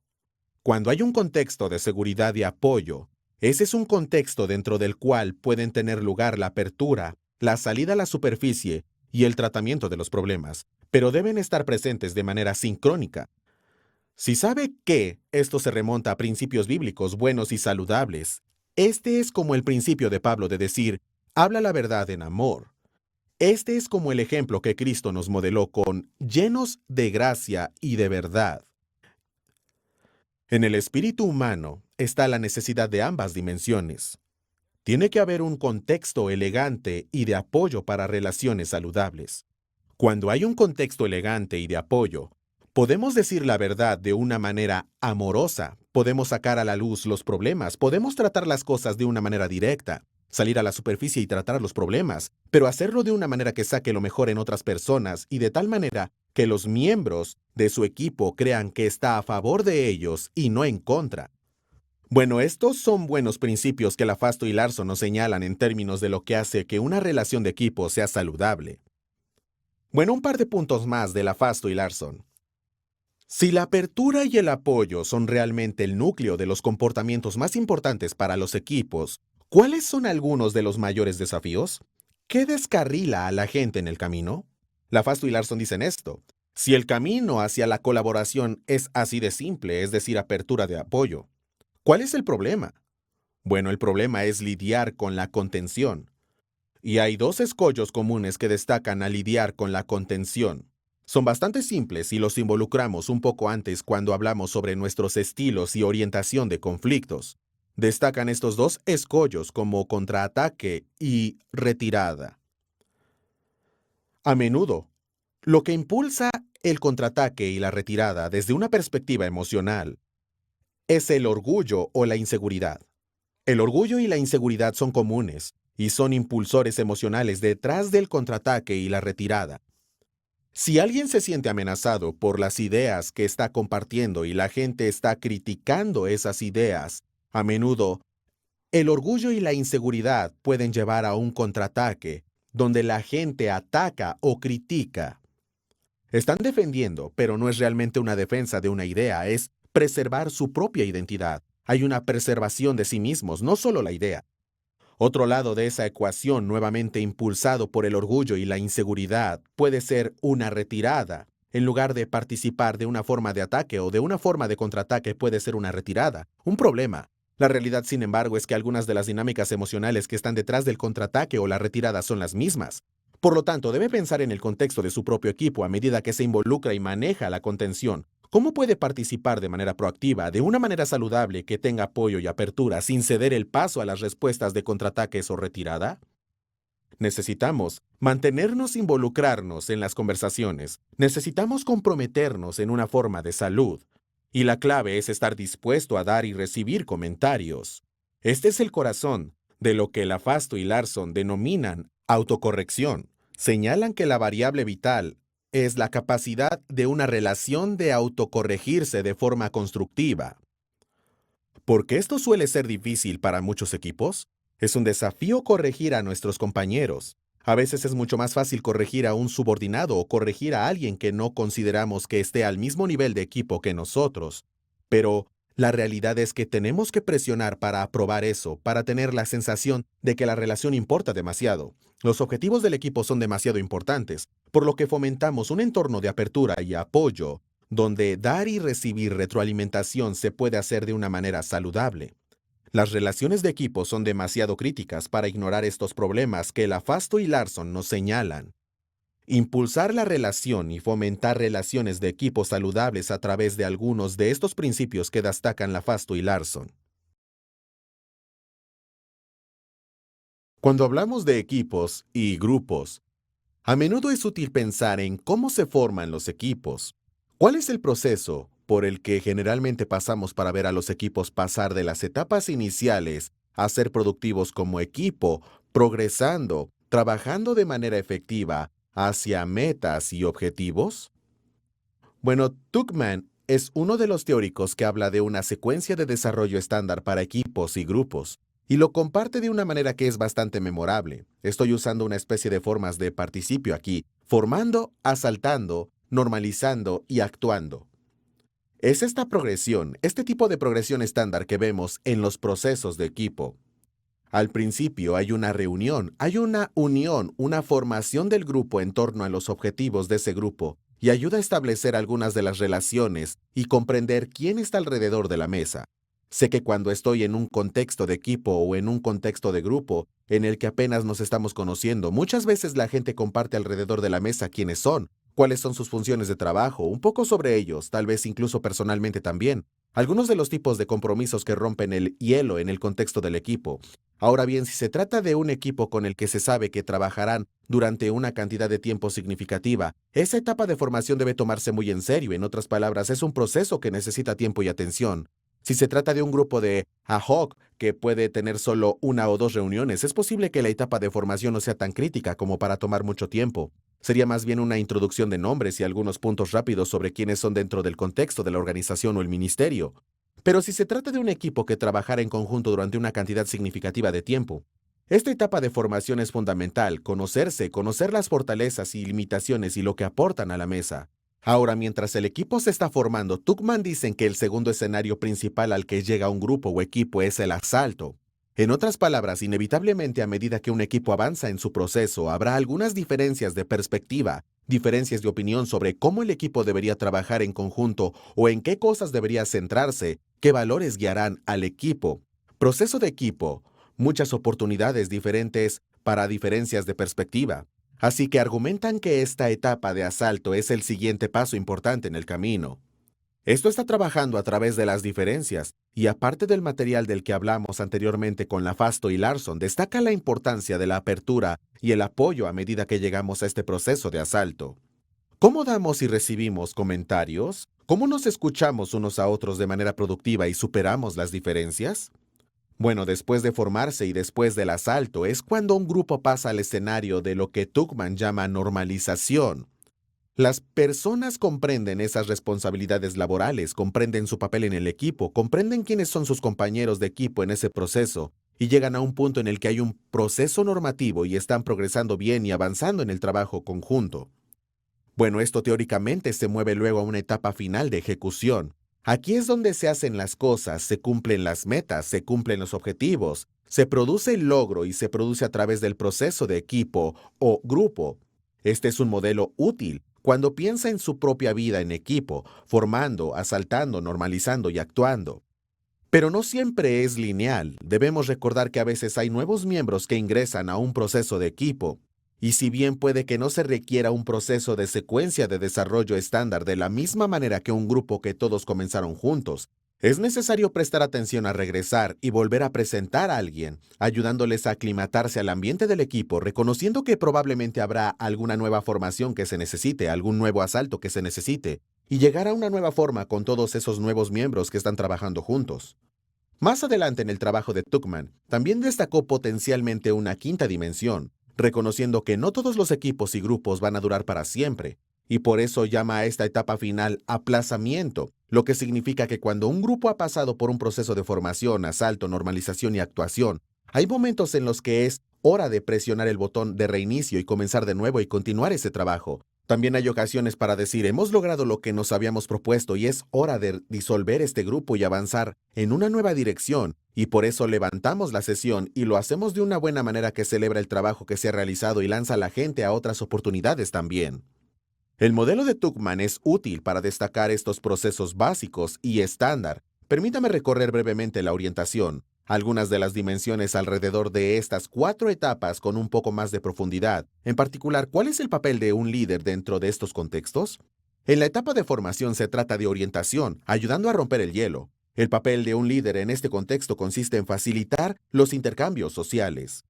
Cuando hay un contexto de seguridad y apoyo, ese es un contexto dentro del cual pueden tener lugar la apertura, la salida a la superficie y el tratamiento de los problemas, pero deben estar presentes de manera sincrónica. Si sabe que esto se remonta a principios bíblicos buenos y saludables, este es como el principio de Pablo de decir, habla la verdad en amor. Este es como el ejemplo que Cristo nos modeló con llenos de gracia y de verdad. En el espíritu humano está la necesidad de ambas dimensiones. Tiene que haber un contexto elegante y de apoyo para relaciones saludables. Cuando hay un contexto elegante y de apoyo, podemos decir la verdad de una manera amorosa, podemos sacar a la luz los problemas, podemos tratar las cosas de una manera directa, salir a la superficie y tratar los problemas, pero hacerlo de una manera que saque lo mejor en otras personas y de tal manera que los miembros de su equipo crean que está a favor de ellos y no en contra. Bueno, estos son buenos principios que Lafasto y Larson nos señalan en términos de lo que hace que una relación de equipo sea saludable. Bueno, un par de puntos más de Lafasto y Larson. Si la apertura y el apoyo son realmente el núcleo de los comportamientos más importantes para los equipos, ¿cuáles son algunos de los mayores desafíos? ¿Qué descarrila a la gente en el camino? Lafasto y Larson dicen esto. Si el camino hacia la colaboración es así de simple, es decir, apertura de apoyo, ¿cuál es el problema? Bueno, el problema es lidiar con la contención. Y hay dos escollos comunes que destacan al lidiar con la contención. Son bastante simples y los involucramos un poco antes cuando hablamos sobre nuestros estilos y orientación de conflictos. Destacan estos dos escollos como contraataque y retirada. A menudo, lo que impulsa el contraataque y la retirada desde una perspectiva emocional es el orgullo o la inseguridad. El orgullo y la inseguridad son comunes y son impulsores emocionales detrás del contraataque y la retirada. Si alguien se siente amenazado por las ideas que está compartiendo y la gente está criticando esas ideas, a menudo el orgullo y la inseguridad pueden llevar a un contraataque donde la gente ataca o critica. Están defendiendo, pero no es realmente una defensa de una idea, es preservar su propia identidad. Hay una preservación de sí mismos, no solo la idea. Otro lado de esa ecuación, nuevamente impulsado por el orgullo y la inseguridad, puede ser una retirada. En lugar de participar de una forma de ataque o de una forma de contraataque puede ser una retirada, un problema. La realidad, sin embargo, es que algunas de las dinámicas emocionales que están detrás del contraataque o la retirada son las mismas. Por lo tanto, debe pensar en el contexto de su propio equipo a medida que se involucra y maneja la contención. ¿Cómo puede participar de manera proactiva, de una manera saludable que tenga apoyo y apertura sin ceder el paso a las respuestas de contraataques o retirada? Necesitamos mantenernos involucrarnos en las conversaciones. Necesitamos comprometernos en una forma de salud. Y la clave es estar dispuesto a dar y recibir comentarios. Este es el corazón de lo que Lafasto y Larson denominan autocorrección. Señalan que la variable vital es la capacidad de una relación de autocorregirse de forma constructiva. ¿Por qué esto suele ser difícil para muchos equipos? Es un desafío corregir a nuestros compañeros. A veces es mucho más fácil corregir a un subordinado o corregir a alguien que no consideramos que esté al mismo nivel de equipo que nosotros. Pero la realidad es que tenemos que presionar para aprobar eso, para tener la sensación de que la relación importa demasiado. Los objetivos del equipo son demasiado importantes, por lo que fomentamos un entorno de apertura y apoyo donde dar y recibir retroalimentación se puede hacer de una manera saludable. Las relaciones de equipo son demasiado críticas para ignorar estos problemas que Lafasto y Larson nos señalan. Impulsar la relación y fomentar relaciones de equipo saludables a través de algunos de estos principios que destacan Lafasto y Larson. Cuando hablamos de equipos y grupos, a menudo es útil pensar en cómo se forman los equipos. ¿Cuál es el proceso por el que generalmente pasamos para ver a los equipos pasar de las etapas iniciales a ser productivos como equipo, progresando, trabajando de manera efectiva hacia metas y objetivos? Bueno, Tuckman es uno de los teóricos que habla de una secuencia de desarrollo estándar para equipos y grupos, y lo comparte de una manera que es bastante memorable. Estoy usando una especie de formas de participio aquí: formando, asaltando, normalizando y actuando. Es esta progresión, este tipo de progresión estándar que vemos en los procesos de equipo. Al principio hay una reunión, hay una unión, una formación del grupo en torno a los objetivos de ese grupo, y ayuda a establecer algunas de las relaciones y comprender quién está alrededor de la mesa. Sé que cuando estoy en un contexto de equipo o en un contexto de grupo en el que apenas nos estamos conociendo, muchas veces la gente comparte alrededor de la mesa quiénes son, cuáles son sus funciones de trabajo, un poco sobre ellos, tal vez incluso personalmente también. Algunos de los tipos de compromisos que rompen el hielo en el contexto del equipo. Ahora bien, si se trata de un equipo con el que se sabe que trabajarán durante una cantidad de tiempo significativa, esa etapa de formación debe tomarse muy en serio. En otras palabras, es un proceso que necesita tiempo y atención. Si se trata de un grupo de ad hoc que puede tener solo una o dos reuniones, es posible que la etapa de formación no sea tan crítica como para tomar mucho tiempo. Sería más bien una introducción de nombres y algunos puntos rápidos sobre quiénes son dentro del contexto de la organización o el ministerio. Pero si se trata de un equipo que trabajara en conjunto durante una cantidad significativa de tiempo, esta etapa de formación es fundamental: conocerse, conocer las fortalezas y limitaciones y lo que aportan a la mesa. Ahora, mientras el equipo se está formando, Tuckman dicen que el segundo escenario principal al que llega un grupo o equipo es el asalto. En otras palabras, inevitablemente a medida que un equipo avanza en su proceso, habrá algunas diferencias de perspectiva, diferencias de opinión sobre cómo el equipo debería trabajar en conjunto o en qué cosas debería centrarse, qué valores guiarán al equipo. Proceso de equipo, muchas oportunidades diferentes para diferencias de perspectiva. Así que argumentan que esta etapa de asalto es el siguiente paso importante en el camino. Esto está trabajando a través de las diferencias, y aparte del material del que hablamos anteriormente con Lafasto y Larson, destaca la importancia de la apertura y el apoyo a medida que llegamos a este proceso de asalto. ¿Cómo damos y recibimos comentarios? ¿Cómo nos escuchamos unos a otros de manera productiva y superamos las diferencias? Bueno, después de formarse y después del asalto es cuando un grupo pasa al escenario de lo que Tuckman llama normalización. Las personas comprenden esas responsabilidades laborales, comprenden su papel en el equipo, comprenden quiénes son sus compañeros de equipo en ese proceso, y llegan a un punto en el que hay un proceso normativo y están progresando bien y avanzando en el trabajo conjunto. Bueno, esto teóricamente se mueve luego a una etapa final de ejecución. Aquí es donde se hacen las cosas, se cumplen las metas, se cumplen los objetivos, se produce el logro y se produce a través del proceso de equipo o grupo. Este es un modelo útil cuando piensa en su propia vida en equipo, formando, asaltando, normalizando y actuando. Pero no siempre es lineal. Debemos recordar que a veces hay nuevos miembros que ingresan a un proceso de equipo. Y si bien puede que no se requiera un proceso de secuencia de desarrollo estándar de la misma manera que un grupo que todos comenzaron juntos, es necesario prestar atención a regresar y volver a presentar a alguien, ayudándoles a aclimatarse al ambiente del equipo, reconociendo que probablemente habrá alguna nueva formación que se necesite, algún nuevo asalto que se necesite, y llegar a una nueva forma con todos esos nuevos miembros que están trabajando juntos. Más adelante en el trabajo de Tuckman, también destacó potencialmente una quinta dimensión, reconociendo que no todos los equipos y grupos van a durar para siempre, y por eso llama a esta etapa final aplazamiento, lo que significa que cuando un grupo ha pasado por un proceso de formación, asalto, normalización y actuación, hay momentos en los que es hora de presionar el botón de reinicio y comenzar de nuevo y continuar ese trabajo. También hay ocasiones para decir, hemos logrado lo que nos habíamos propuesto y es hora de disolver este grupo y avanzar en una nueva dirección, y por eso levantamos la sesión y lo hacemos de una buena manera que celebra el trabajo que se ha realizado y lanza a la gente a otras oportunidades también. El modelo de Tuckman es útil para destacar estos procesos básicos y estándar. Permítame recorrer brevemente la orientación, algunas de las dimensiones alrededor de estas 4 etapas con un poco más de profundidad. En particular, ¿cuál es el papel de un líder dentro de estos contextos? En la etapa de formación se trata de orientación, ayudando a romper el hielo. El papel de un líder en este contexto consiste en facilitar los intercambios sociales.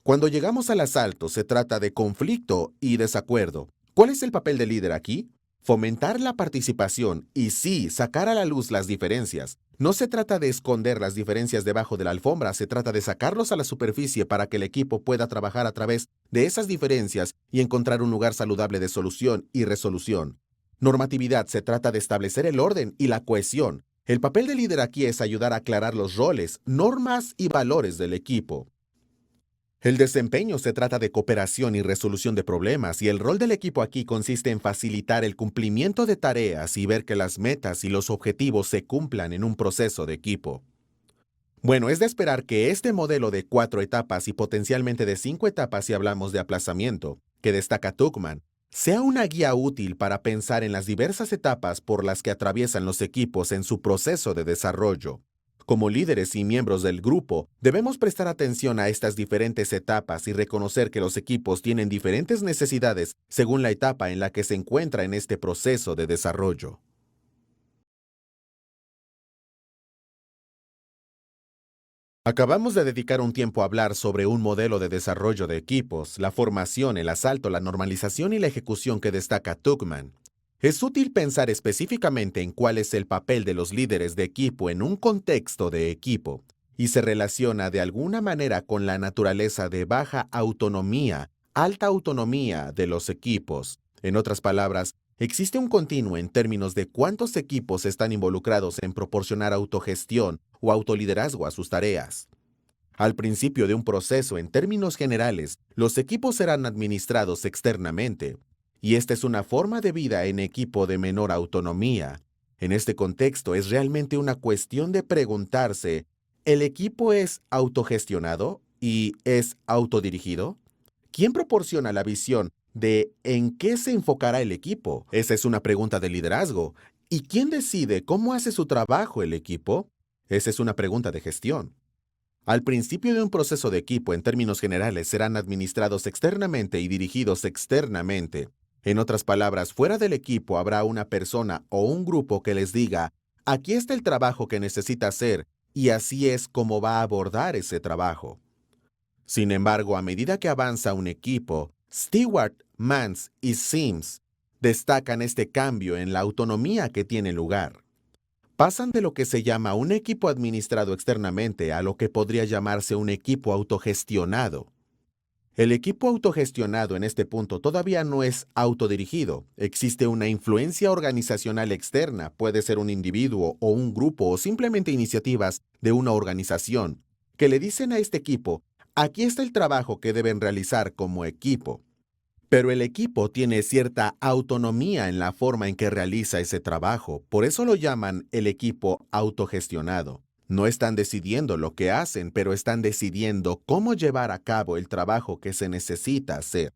Cuando llegamos al asalto, se trata de conflicto y desacuerdo. ¿Cuál es el papel del líder aquí? Fomentar la participación y sí, sacar a la luz las diferencias. No se trata de esconder las diferencias debajo de la alfombra, se trata de sacarlos a la superficie para que el equipo pueda trabajar a través de esas diferencias y encontrar un lugar saludable de solución y resolución. Normatividad se trata de establecer el orden y la cohesión. El papel del líder aquí es ayudar a aclarar los roles, normas y valores del equipo. El desempeño se trata de cooperación y resolución de problemas, y el rol del equipo aquí consiste en facilitar el cumplimiento de tareas y ver que las metas y los objetivos se cumplan en un proceso de equipo. Bueno, es de esperar que este modelo de 4 etapas y potencialmente de 5 etapas si hablamos de aplazamiento, que destaca Tuckman, sea una guía útil para pensar en las diversas etapas por las que atraviesan los equipos en su proceso de desarrollo. Como líderes y miembros del grupo, debemos prestar atención a estas diferentes etapas y reconocer que los equipos tienen diferentes necesidades según la etapa en la que se encuentra en este proceso de desarrollo. Acabamos de dedicar un tiempo a hablar sobre un modelo de desarrollo de equipos, la formación, el asalto, la normalización y la ejecución que destaca Tuckman. Es útil pensar específicamente en cuál es el papel de los líderes de equipo en un contexto de equipo, y se relaciona de alguna manera con la naturaleza de baja autonomía, alta autonomía de los equipos. En otras palabras, existe un continuo en términos de cuántos equipos están involucrados en proporcionar autogestión o autoliderazgo a sus tareas. Al principio de un proceso, en términos generales, los equipos serán administrados externamente, y esta es una forma de vida en equipo de menor autonomía. En este contexto, es realmente una cuestión de preguntarse, ¿el equipo es autogestionado y es autodirigido? ¿Quién proporciona la visión de en qué se enfocará el equipo? Esa es una pregunta de liderazgo. ¿Y quién decide cómo hace su trabajo el equipo? Esa es una pregunta de gestión. Al principio de un proceso de equipo, en términos generales, serán administrados externamente y dirigidos externamente. En otras palabras, fuera del equipo habrá una persona o un grupo que les diga, aquí está el trabajo que necesita hacer, y así es como va a abordar ese trabajo. Sin embargo, a medida que avanza un equipo, Stewart, Mans y Sims destacan este cambio en la autonomía que tiene lugar. Pasan de lo que se llama un equipo administrado externamente a lo que podría llamarse un equipo autogestionado. El equipo autogestionado en este punto todavía no es autodirigido. Existe una influencia organizacional externa, puede ser un individuo o un grupo o simplemente iniciativas de una organización, que le dicen a este equipo, aquí está el trabajo que deben realizar como equipo. Pero el equipo tiene cierta autonomía en la forma en que realiza ese trabajo, por eso lo llaman el equipo autogestionado. No están decidiendo lo que hacen, pero están decidiendo cómo llevar a cabo el trabajo que se necesita hacer.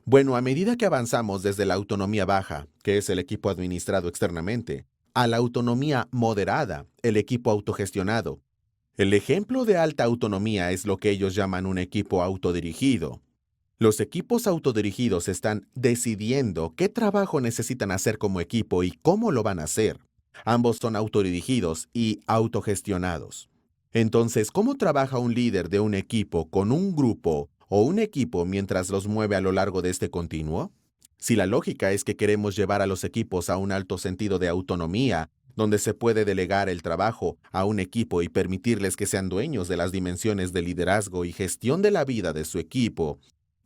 Bueno, a medida que avanzamos desde la autonomía baja, que es el equipo administrado externamente, a la autonomía moderada, el equipo autogestionado. El ejemplo de alta autonomía es lo que ellos llaman un equipo autodirigido. Los equipos autodirigidos están decidiendo qué trabajo necesitan hacer como equipo y cómo lo van a hacer. Ambos son autodirigidos y autogestionados. Entonces, ¿cómo trabaja un líder de un equipo con un grupo o un equipo mientras los mueve a lo largo de este continuo? Si la lógica es que queremos llevar a los equipos a un alto sentido de autonomía, donde se puede delegar el trabajo a un equipo y permitirles que sean dueños de las dimensiones de liderazgo y gestión de la vida de su equipo,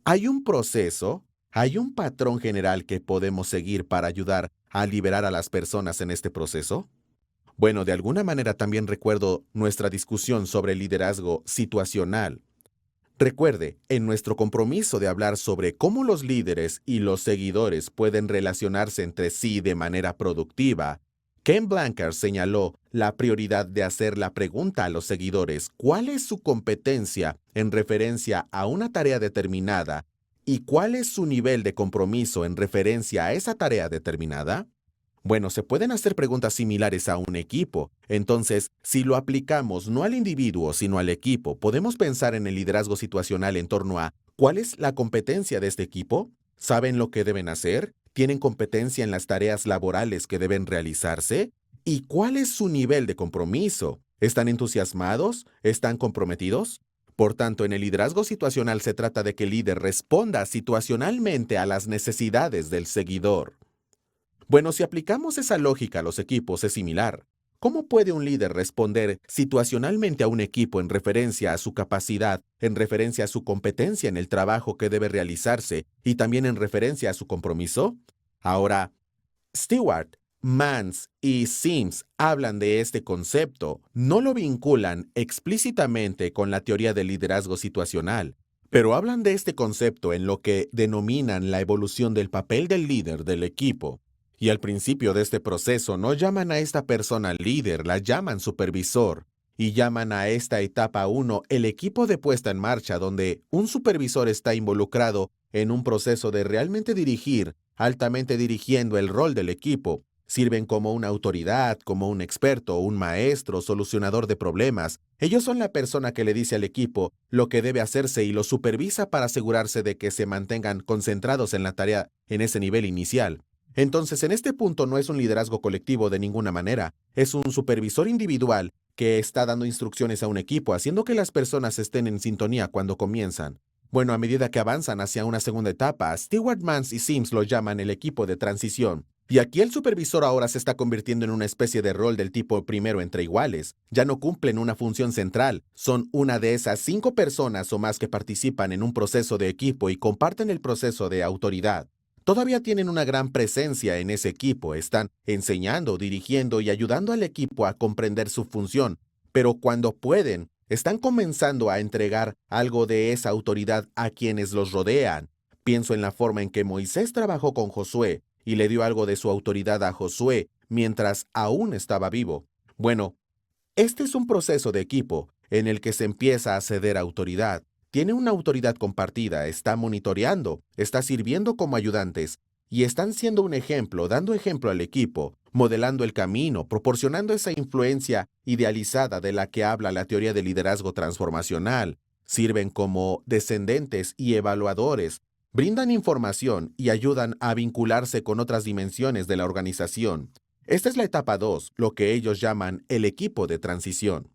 ¿hay un proceso? ¿Hay un patrón general que podemos seguir para ayudar a liberar a las personas en este proceso? Bueno, de alguna manera también recuerdo nuestra discusión sobre liderazgo situacional. Recuerde, en nuestro compromiso de hablar sobre cómo los líderes y los seguidores pueden relacionarse entre sí de manera productiva, Ken Blanchard señaló la prioridad de hacer la pregunta a los seguidores ¿cuál es su competencia en referencia a una tarea determinada y cuál es su nivel de compromiso en referencia a esa tarea determinada? Bueno, se pueden hacer preguntas similares a un equipo. Entonces, si lo aplicamos no al individuo, sino al equipo, podemos pensar en el liderazgo situacional en torno a ¿cuál es la competencia de este equipo? ¿Saben lo que deben hacer? ¿Tienen competencia en las tareas laborales que deben realizarse? ¿Y cuál es su nivel de compromiso? ¿Están entusiasmados? ¿Están comprometidos? Por tanto, en el liderazgo situacional se trata de que el líder responda situacionalmente a las necesidades del seguidor. Bueno, si aplicamos esa lógica a los equipos es similar. ¿Cómo puede un líder responder situacionalmente a un equipo en referencia a su capacidad, en referencia a su competencia en el trabajo que debe realizarse y también en referencia a su compromiso? Ahora, Stewart, Mans y Sims hablan de este concepto, no lo vinculan explícitamente con la teoría del liderazgo situacional, pero hablan de este concepto en lo que denominan la evolución del papel del líder del equipo. Y al principio de este proceso no llaman a esta persona líder, la llaman supervisor. Y llaman a esta etapa 1 el equipo de puesta en marcha, donde un supervisor está involucrado en un proceso de realmente dirigir, altamente dirigiendo el rol del equipo. Sirven como una autoridad, como un experto, un maestro, solucionador de problemas. Ellos son la persona que le dice al equipo lo que debe hacerse y lo supervisa para asegurarse de que se mantengan concentrados en la tarea en ese nivel inicial. Entonces, en este punto no es un liderazgo colectivo de ninguna manera, es un supervisor individual que está dando instrucciones a un equipo, haciendo que las personas estén en sintonía cuando comienzan. Bueno, a medida que avanzan hacia una segunda etapa, Stewart, Mans y Sims lo llaman el equipo de transición. Y aquí el supervisor ahora se está convirtiendo en una especie de rol del tipo primero entre iguales. Ya no cumplen una función central, son una de esas 5 personas o más que participan en un proceso de equipo y comparten el proceso de autoridad. Todavía tienen una gran presencia en ese equipo, están enseñando, dirigiendo y ayudando al equipo a comprender su función, pero cuando pueden, están comenzando a entregar algo de esa autoridad a quienes los rodean. Pienso en la forma en que Moisés trabajó con Josué y le dio algo de su autoridad a Josué mientras aún estaba vivo. Bueno, este es un proceso de equipo en el que se empieza a ceder autoridad. Tiene una autoridad compartida, está monitoreando, está sirviendo como ayudantes y están siendo un ejemplo, dando ejemplo al equipo, modelando el camino, proporcionando esa influencia idealizada de la que habla la teoría del liderazgo transformacional. Sirven como descendentes y evaluadores, brindan información y ayudan a vincularse con otras dimensiones de la organización. Esta es la etapa 2, lo que ellos llaman el equipo de transición.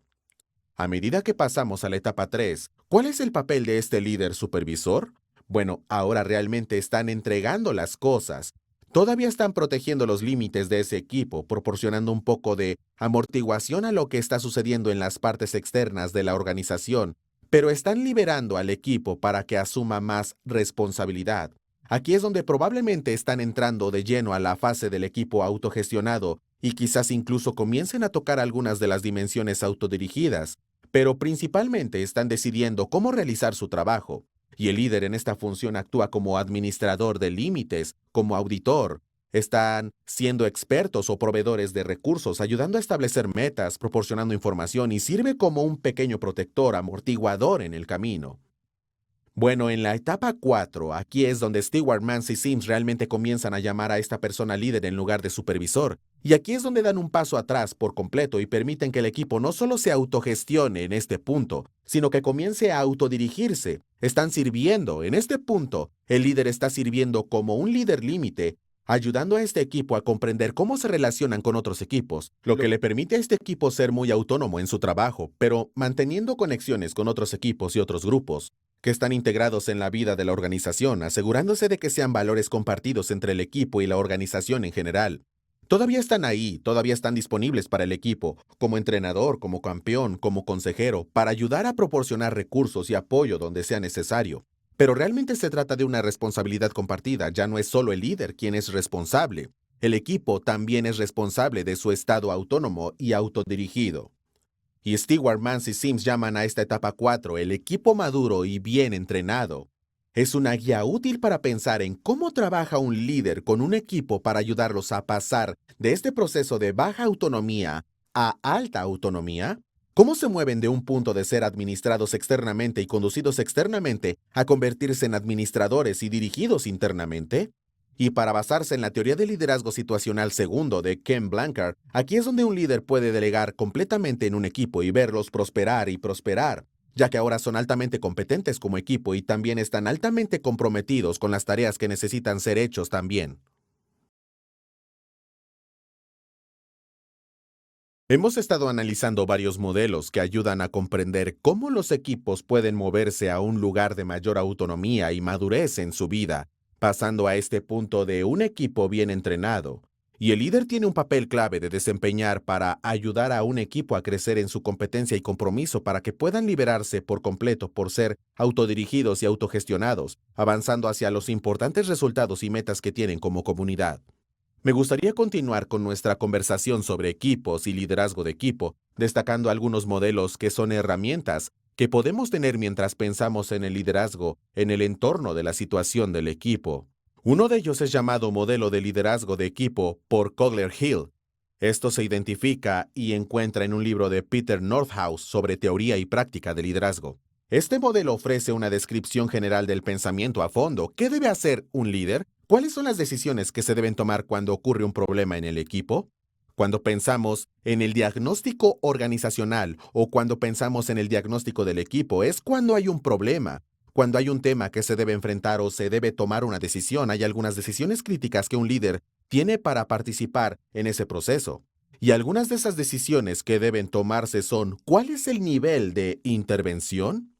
A medida que pasamos a la etapa 3, ¿cuál es el papel de este líder supervisor? Bueno, ahora realmente están entregando las cosas. Todavía están protegiendo los límites de ese equipo, proporcionando un poco de amortiguación a lo que está sucediendo en las partes externas de la organización, pero están liberando al equipo para que asuma más responsabilidad. Aquí es donde probablemente están entrando de lleno a la fase del equipo autogestionado y quizás incluso comiencen a tocar algunas de las dimensiones autodirigidas, pero principalmente están decidiendo cómo realizar su trabajo. Y el líder en esta función actúa como administrador de límites, como auditor. Están siendo expertos o proveedores de recursos, ayudando a establecer metas, proporcionando información y sirve como un pequeño protector, amortiguador en el camino. Bueno, en la etapa 4, aquí es donde Stewart, Mans y Sims realmente comienzan a llamar a esta persona líder en lugar de supervisor, Y aquí es donde dan un paso atrás por completo y permiten que el equipo no solo se autogestione en este punto, sino que comience a autodirigirse. Están sirviendo. En este punto, el líder está sirviendo como un líder límite, ayudando a este equipo a comprender cómo se relacionan con otros equipos, lo que le permite a este equipo ser muy autónomo en su trabajo, pero manteniendo conexiones con otros equipos y otros grupos que están integrados en la vida de la organización, asegurándose de que sean valores compartidos entre el equipo y la organización en general. Todavía están ahí, todavía están disponibles para el equipo, como entrenador, como campeón, como consejero, para ayudar a proporcionar recursos y apoyo donde sea necesario. Pero realmente se trata de una responsabilidad compartida, ya no es solo el líder quien es responsable. El equipo también es responsable de su estado autónomo y autodirigido. Y Stewart, Mans y Sims llaman a esta etapa 4 el equipo maduro y bien entrenado. Es una guía útil para pensar en cómo trabaja un líder con un equipo para ayudarlos a pasar de este proceso de baja autonomía a alta autonomía. ¿Cómo se mueven de un punto de ser administrados externamente y conducidos externamente a convertirse en administradores y dirigidos internamente? Y para basarse en la teoría del liderazgo situacional segundo de Ken Blanchard, aquí es donde un líder puede delegar completamente en un equipo y verlos prosperar y prosperar, ya que ahora son altamente competentes como equipo y también están altamente comprometidos con las tareas que necesitan ser hechos también. Hemos estado analizando varios modelos que ayudan a comprender cómo los equipos pueden moverse a un lugar de mayor autonomía y madurez en su vida, pasando a este punto de un equipo bien entrenado. Y el líder tiene un papel clave de desempeñar para ayudar a un equipo a crecer en su competencia y compromiso para que puedan liberarse por completo por ser autodirigidos y autogestionados, avanzando hacia los importantes resultados y metas que tienen como comunidad. Me gustaría continuar con nuestra conversación sobre equipos y liderazgo de equipo, destacando algunos modelos que son herramientas que podemos tener mientras pensamos en el liderazgo en el entorno de la situación del equipo. Uno de ellos es llamado modelo de liderazgo de equipo por Kogler Hill. Esto se identifica y encuentra en un libro de Peter Nordhaus sobre teoría y práctica de liderazgo. Este modelo ofrece una descripción general del pensamiento a fondo. ¿Qué debe hacer un líder? ¿Cuáles son las decisiones que se deben tomar cuando ocurre un problema en el equipo? Cuando pensamos en el diagnóstico organizacional o cuando pensamos en el diagnóstico del equipo, es cuando hay un problema, cuando hay un tema que se debe enfrentar o se debe tomar una decisión. Hay algunas decisiones críticas que un líder tiene para participar en ese proceso. Y algunas de esas decisiones que deben tomarse son: ¿cuál es el nivel de intervención?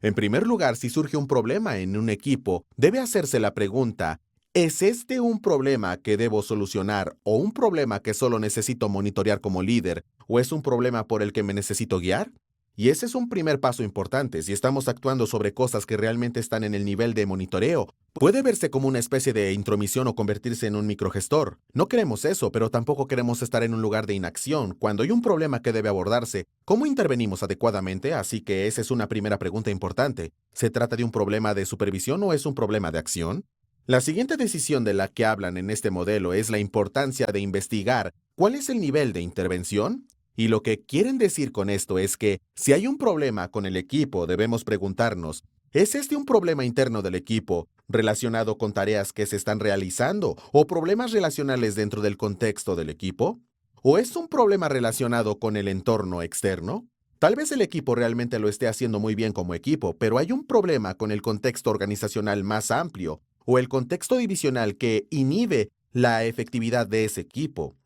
En primer lugar, si surge un problema en un equipo, debe hacerse la pregunta: ¿es este un problema que debo solucionar o un problema que solo necesito monitorear como líder o es un problema por el que me necesito guiar? Y ese es un primer paso importante. Si estamos actuando sobre cosas que realmente están en el nivel de monitoreo, puede verse como una especie de intromisión o convertirse en un microgestor. No queremos eso, pero tampoco queremos estar en un lugar de inacción. Cuando hay un problema que debe abordarse, ¿cómo intervenimos adecuadamente? Así que esa es una primera pregunta importante. ¿Se trata de un problema de supervisión o es un problema de acción? La siguiente decisión de la que hablan en este modelo es la importancia de investigar cuál es el nivel de intervención. Y lo que quieren decir con esto es que si hay un problema con el equipo, debemos preguntarnos: ¿es este un problema interno del equipo relacionado con tareas que se están realizando o problemas relacionales dentro del contexto del equipo? ¿O es un problema relacionado con el entorno externo? Tal vez el equipo realmente lo esté haciendo muy bien como equipo, pero hay un problema con el contexto organizacional más amplio o el contexto divisional que inhibe la efectividad de ese equipo.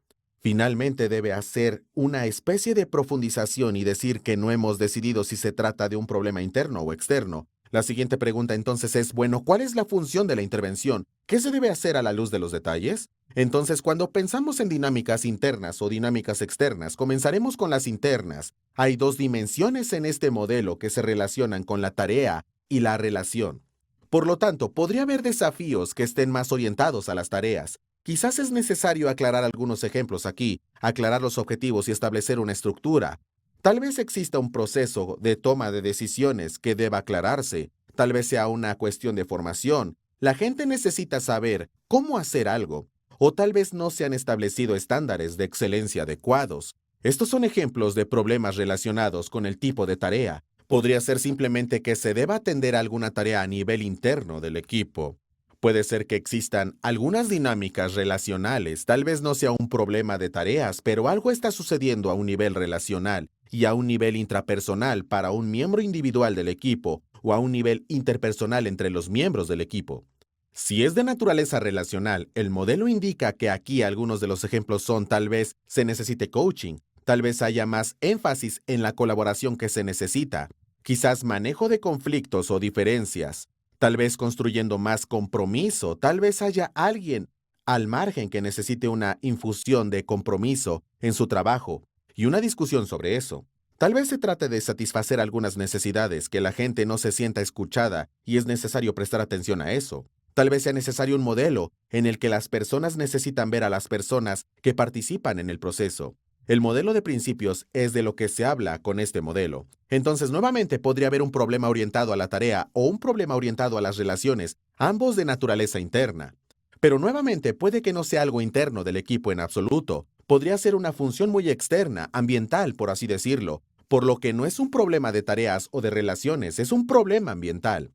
Finalmente debe hacer una especie de profundización y decir que no hemos decidido si se trata de un problema interno o externo. La siguiente pregunta entonces es: bueno, ¿cuál es la función de la intervención? ¿Qué se debe hacer a la luz de los detalles? Entonces, cuando pensamos en dinámicas internas o dinámicas externas, comenzaremos con las internas. Hay dos dimensiones en este modelo que se relacionan con la tarea y la relación. Por lo tanto, podría haber desafíos que estén más orientados a las tareas. Quizás es necesario aclarar algunos ejemplos aquí, aclarar los objetivos y establecer una estructura. Tal vez exista un proceso de toma de decisiones que deba aclararse. Tal vez sea una cuestión de formación. La gente necesita saber cómo hacer algo. O tal vez no se han establecido estándares de excelencia adecuados. Estos son ejemplos de problemas relacionados con el tipo de tarea. Podría ser simplemente que se deba atender a alguna tarea a nivel interno del equipo. Puede ser que existan algunas dinámicas relacionales, tal vez no sea un problema de tareas, pero algo está sucediendo a un nivel relacional y a un nivel intrapersonal para un miembro individual del equipo o a un nivel interpersonal entre los miembros del equipo. Si es de naturaleza relacional, el modelo indica que aquí algunos de los ejemplos son tal vez se necesite coaching, tal vez haya más énfasis en la colaboración que se necesita, quizás manejo de conflictos o diferencias, tal vez construyendo más compromiso, tal vez haya alguien al margen que necesite una infusión de compromiso en su trabajo y una discusión sobre eso. Tal vez se trate de satisfacer algunas necesidades, que la gente no se sienta escuchada y es necesario prestar atención a eso. Tal vez sea necesario un modelo en el que las personas necesitan ver a las personas que participan en el proceso. El modelo de principios es de lo que se habla con este modelo. Entonces, nuevamente podría haber un problema orientado a la tarea o un problema orientado a las relaciones, ambos de naturaleza interna. Pero nuevamente puede que no sea algo interno del equipo en absoluto. Podría ser una función muy externa, ambiental, por así decirlo, por lo que no es un problema de tareas o de relaciones, es un problema ambiental.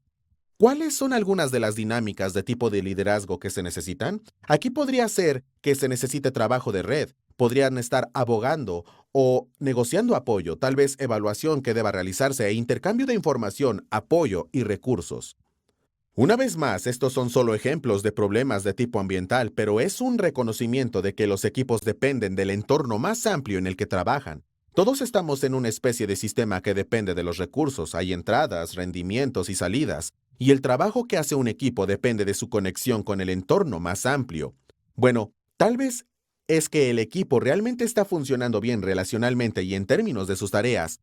¿Cuáles son algunas de las dinámicas de tipo de liderazgo que se necesitan? Aquí podría ser que se necesite trabajo de red, podrían estar abogando o negociando apoyo, tal vez evaluación que deba realizarse e intercambio de información, apoyo y recursos. Una vez más, estos son solo ejemplos de problemas de tipo ambiental, pero es un reconocimiento de que los equipos dependen del entorno más amplio en el que trabajan. Todos estamos en una especie de sistema que depende de los recursos, hay entradas, rendimientos y salidas, y el trabajo que hace un equipo depende de su conexión con el entorno más amplio. Bueno, tal vez es que el equipo realmente está funcionando bien relacionalmente y en términos de sus tareas,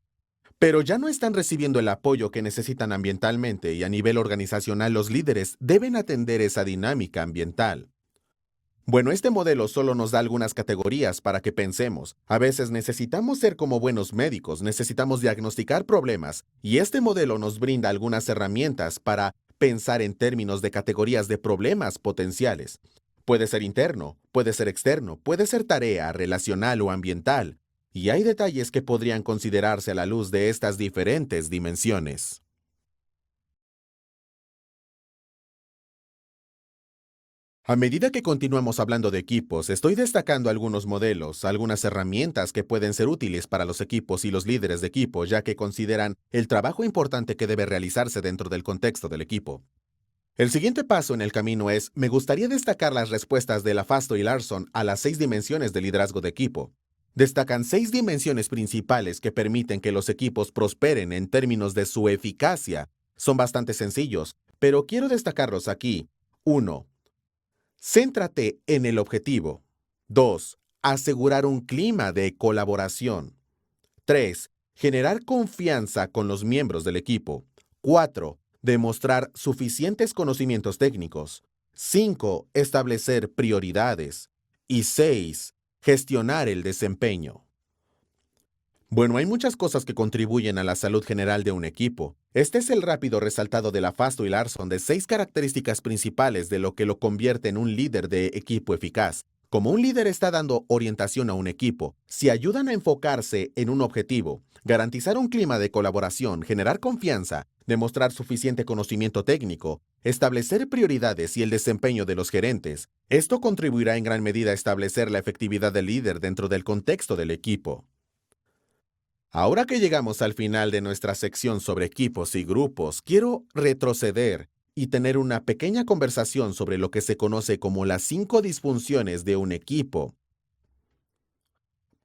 pero ya no están recibiendo el apoyo que necesitan ambientalmente y a nivel organizacional los líderes deben atender esa dinámica ambiental. Bueno, este modelo solo nos da algunas categorías para que pensemos. A veces necesitamos ser como buenos médicos, necesitamos diagnosticar problemas y este modelo nos brinda algunas herramientas para pensar en términos de categorías de problemas potenciales. Puede ser interno, puede ser externo, puede ser tarea, relacional o ambiental. Y hay detalles que podrían considerarse a la luz de estas diferentes dimensiones. A medida que continuamos hablando de equipos, estoy destacando algunos modelos, algunas herramientas que pueden ser útiles para los equipos y los líderes de equipo, ya que consideran el trabajo importante que debe realizarse dentro del contexto del equipo. El siguiente paso en el camino es, me gustaría destacar las respuestas de LaFasto y Larson a las 6 dimensiones de liderazgo de equipo. Destacan 6 dimensiones principales que permiten que los equipos prosperen en términos de su eficacia. Son bastante sencillos, pero quiero destacarlos aquí. 1. Céntrate en el objetivo. 2. Asegurar un clima de colaboración. 3. Generar confianza con los miembros del equipo. 4. Demostrar suficientes conocimientos técnicos. 5. Establecer prioridades. Y 6. Gestionar el desempeño. Bueno, hay muchas cosas que contribuyen a la salud general de un equipo. Este es el rápido resaltado de LaFasto y Larson de 6 características principales de lo que lo convierte en un líder de equipo eficaz. Como un líder está dando orientación a un equipo, si ayudan a enfocarse en un objetivo, garantizar un clima de colaboración, generar confianza, demostrar suficiente conocimiento técnico, establecer prioridades y el desempeño de los gerentes, esto contribuirá en gran medida a establecer la efectividad del líder dentro del contexto del equipo. Ahora que llegamos al final de nuestra sección sobre equipos y grupos, quiero retroceder y tener una pequeña conversación sobre lo que se conoce como las 5 disfunciones de un equipo.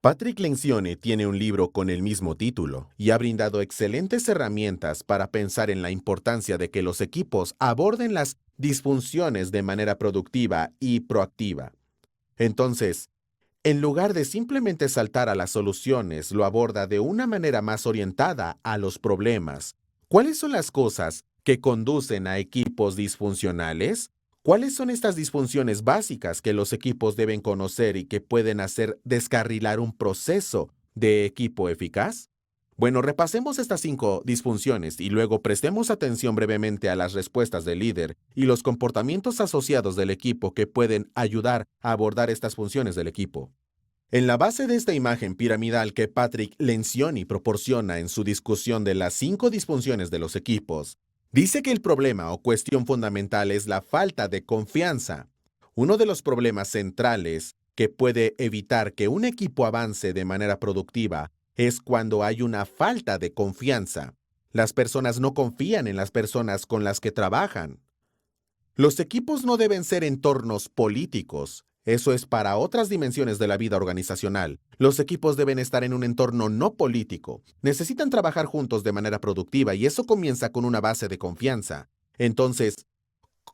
Patrick Lencioni tiene un libro con el mismo título y ha brindado excelentes herramientas para pensar en la importancia de que los equipos aborden las disfunciones de manera productiva y proactiva. Entonces, en lugar de simplemente saltar a las soluciones, lo aborda de una manera más orientada a los problemas. ¿Cuáles son las cosas que conducen a equipos disfuncionales? ¿Cuáles son estas disfunciones básicas que los equipos deben conocer y que pueden hacer descarrilar un proceso de equipo eficaz? Bueno, repasemos estas 5 disfunciones y luego prestemos atención brevemente a las respuestas del líder y los comportamientos asociados del equipo que pueden ayudar a abordar estas funciones del equipo. En la base de esta imagen piramidal que Patrick Lencioni proporciona en su discusión de las 5 disfunciones de los equipos, Dice que el problema o cuestión fundamental es la falta de confianza. Uno de los problemas centrales que puede evitar que un equipo avance de manera productiva es cuando hay una falta de confianza. Las personas no confían en las personas con las que trabajan. Los equipos no deben ser entornos políticos. Eso es para otras dimensiones de la vida organizacional. Los equipos deben estar en un entorno no político. Necesitan trabajar juntos de manera productiva y eso comienza con una base de confianza. Entonces,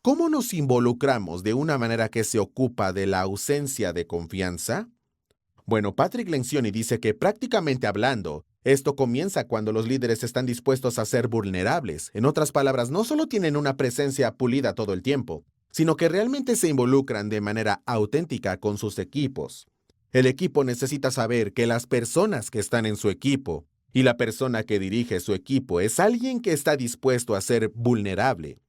¿cómo nos involucramos de una manera que se ocupa de la ausencia de confianza? Bueno, Patrick Lencioni dice que prácticamente hablando, esto comienza cuando los líderes están dispuestos a ser vulnerables. En otras palabras, no solo tienen una presencia pulida todo el tiempo, sino que realmente se involucran de manera auténtica con sus equipos. El equipo necesita saber que las personas que están en su equipo y la persona que dirige su equipo es alguien que está dispuesto a ser vulnerable.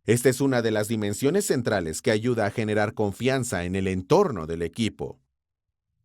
Esta es una de las dimensiones centrales que ayuda a generar confianza en el entorno del equipo.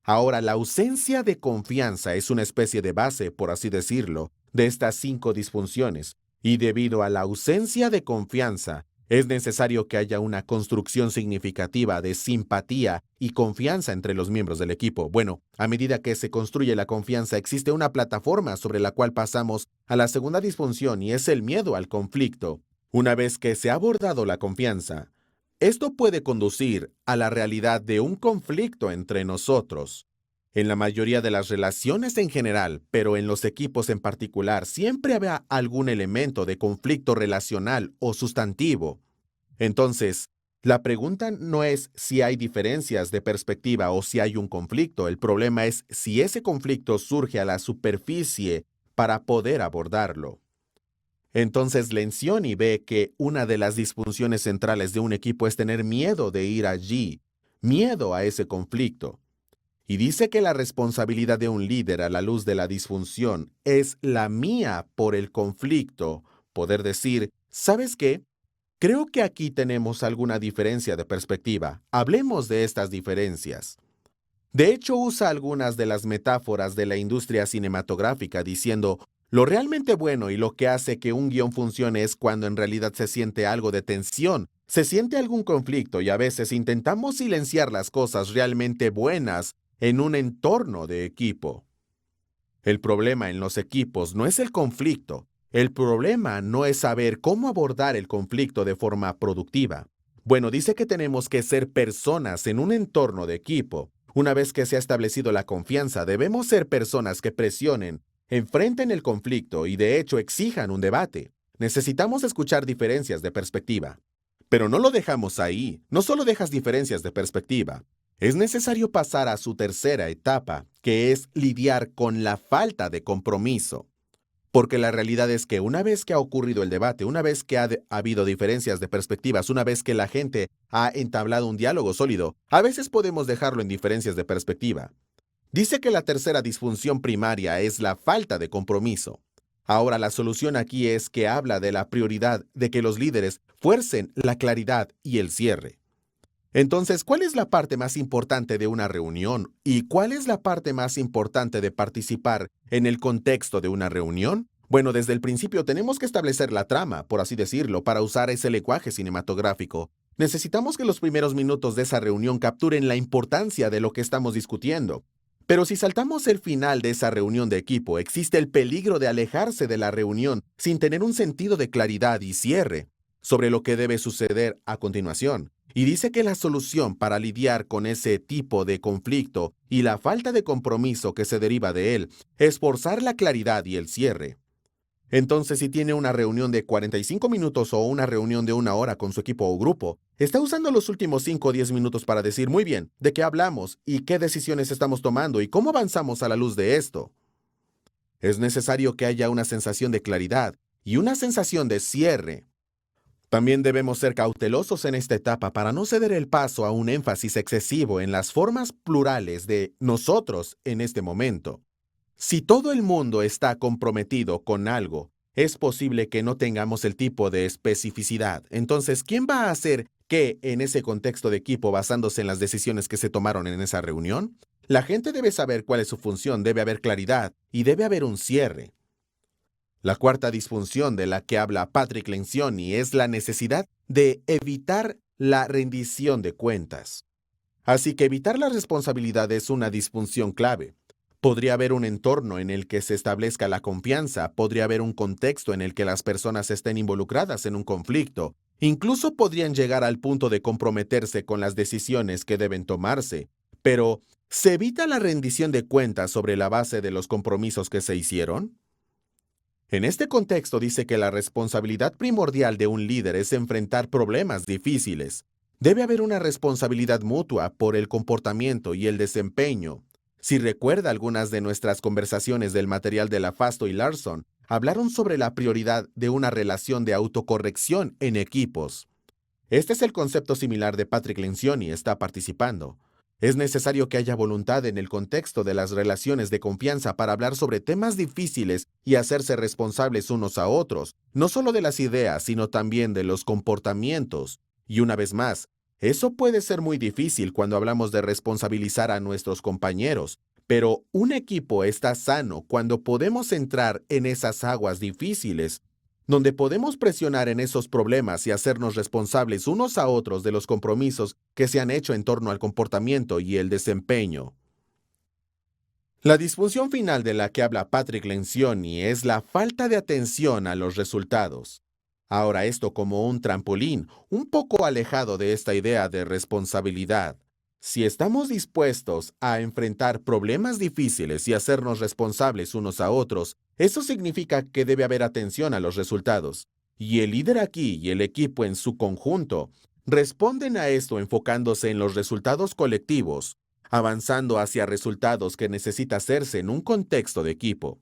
Ahora, la ausencia de confianza es una especie de base, por así decirlo, de estas 5 disfunciones, y debido a la ausencia de confianza, es necesario que haya una construcción significativa de simpatía y confianza entre los miembros del equipo. Bueno, a medida que se construye la confianza, existe una plataforma sobre la cual pasamos a la segunda disfunción y es el miedo al conflicto. Una vez que se ha abordado la confianza, esto puede conducir a la realidad de un conflicto entre nosotros. En la mayoría de las relaciones en general, pero en los equipos en particular, siempre habrá algún elemento de conflicto relacional o sustantivo. Entonces, la pregunta no es si hay diferencias de perspectiva o si hay un conflicto. El problema es si ese conflicto surge a la superficie para poder abordarlo. Entonces Lencioni ve que una de las disfunciones centrales de un equipo es tener miedo de ir allí, miedo a ese conflicto. Y dice que la responsabilidad de un líder a la luz de la disfunción es la mía por el conflicto. Poder decir, ¿sabes qué? Creo que aquí tenemos alguna diferencia de perspectiva. Hablemos de estas diferencias. De hecho, usa algunas de las metáforas de la industria cinematográfica diciendo, lo realmente bueno y lo que hace que un guión funcione es cuando en realidad se siente algo de tensión, se siente algún conflicto y a veces intentamos silenciar las cosas realmente buenas en un entorno de equipo. El problema en los equipos no es el conflicto. El problema no es saber cómo abordar el conflicto de forma productiva. Bueno, dice que tenemos que ser personas en un entorno de equipo. Una vez que se ha establecido la confianza, debemos ser personas que presionen, enfrenten el conflicto y de hecho exijan un debate. Necesitamos escuchar diferencias de perspectiva. Pero no lo dejamos ahí, no solo dejas diferencias de perspectiva. Es necesario pasar a su tercera etapa, que es lidiar con la falta de compromiso. Porque la realidad es que una vez que ha ocurrido el debate, una vez que ha habido diferencias de perspectivas, una vez que la gente ha entablado un diálogo sólido, a veces podemos dejarlo en diferencias de perspectiva. Dice que la tercera disfunción primaria es la falta de compromiso. Ahora la solución aquí es que habla de la prioridad de que los líderes fuercen la claridad y el cierre. Entonces, ¿cuál es la parte más importante de una reunión? ¿Y cuál es la parte más importante de participar en el contexto de una reunión? Bueno, desde el principio tenemos que establecer la trama, por así decirlo, para usar ese lenguaje cinematográfico. Necesitamos que los primeros minutos de esa reunión capturen la importancia de lo que estamos discutiendo. Pero si saltamos el final de esa reunión de equipo, existe el peligro de alejarse de la reunión sin tener un sentido de claridad y cierre sobre lo que debe suceder a continuación. Y dice que la solución para lidiar con ese tipo de conflicto y la falta de compromiso que se deriva de él es forzar la claridad y el cierre. Entonces, si tiene una reunión de 45 minutos o una reunión de 1 hora con su equipo o grupo, está usando los últimos 5 o 10 minutos para decir muy bien de qué hablamos y qué decisiones estamos tomando y cómo avanzamos a la luz de esto. Es necesario que haya una sensación de claridad y una sensación de cierre. También debemos ser cautelosos en esta etapa para no ceder el paso a un énfasis excesivo en las formas plurales de nosotros en este momento. Si todo el mundo está comprometido con algo, es posible que no tengamos el tipo de especificidad. Entonces, ¿quién va a hacer qué en ese contexto de equipo basándose en las decisiones que se tomaron en esa reunión? La gente debe saber cuál es su función, debe haber claridad y debe haber un cierre. La cuarta disfunción de la que habla Patrick Lencioni es la necesidad de evitar la rendición de cuentas. Así que evitar la responsabilidad es una disfunción clave. Podría haber un entorno en el que se establezca la confianza, podría haber un contexto en el que las personas estén involucradas en un conflicto, incluso podrían llegar al punto de comprometerse con las decisiones que deben tomarse, pero ¿se evita la rendición de cuentas sobre la base de los compromisos que se hicieron? En este contexto dice que la responsabilidad primordial de un líder es enfrentar problemas difíciles. Debe haber una responsabilidad mutua por el comportamiento y el desempeño. Si recuerda algunas de nuestras conversaciones del material de LaFasto y Larson, hablaron sobre la prioridad de una relación de autocorrección en equipos. Este es el concepto similar de Patrick Lencioni está participando. Es necesario que haya voluntad en el contexto de las relaciones de confianza para hablar sobre temas difíciles y hacerse responsables unos a otros, no solo de las ideas, sino también de los comportamientos. Y una vez más, eso puede ser muy difícil cuando hablamos de responsabilizar a nuestros compañeros, pero un equipo está sano cuando podemos entrar en esas aguas difíciles donde podemos presionar en esos problemas y hacernos responsables unos a otros de los compromisos que se han hecho en torno al comportamiento y el desempeño. La disfunción final de la que habla Patrick Lencioni es la falta de atención a los resultados. Ahora esto como un trampolín, un poco alejado de esta idea de responsabilidad. Si estamos dispuestos a enfrentar problemas difíciles y hacernos responsables unos a otros, eso significa que debe haber atención a los resultados. Y el líder aquí y el equipo en su conjunto responden a esto enfocándose en los resultados colectivos, avanzando hacia resultados que necesita hacerse en un contexto de equipo.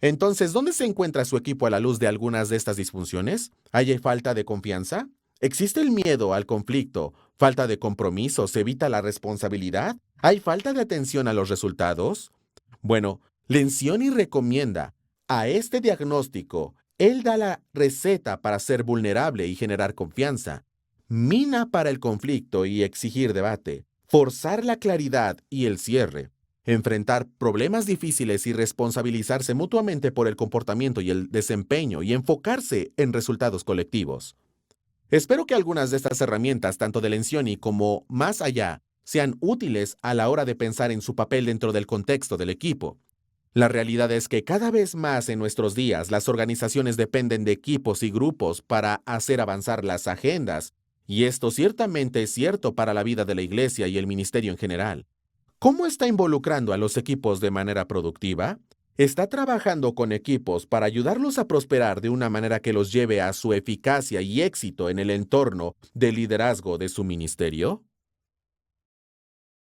Entonces, ¿dónde se encuentra su equipo a la luz de algunas de estas disfunciones? ¿Hay falta de confianza? ¿Existe el miedo al conflicto? ¿Falta de compromiso? ¿Se evita la responsabilidad? ¿Hay falta de atención a los resultados? Bueno, Lencioni recomienda a este diagnóstico. Él da la receta para ser vulnerable y generar confianza. Mina para el conflicto y exigir debate. Forzar la claridad y el cierre. Enfrentar problemas difíciles y responsabilizarse mutuamente por el comportamiento y el desempeño y enfocarse en resultados colectivos. Espero que algunas de estas herramientas, tanto de Lencioni como más allá, sean útiles a la hora de pensar en su papel dentro del contexto del equipo. La realidad es que cada vez más en nuestros días las organizaciones dependen de equipos y grupos para hacer avanzar las agendas, y esto ciertamente es cierto para la vida de la iglesia y el ministerio en general. ¿Cómo está involucrando a los equipos de manera productiva? ¿Está trabajando con equipos para ayudarlos a prosperar de una manera que los lleve a su eficacia y éxito en el entorno de liderazgo de su ministerio?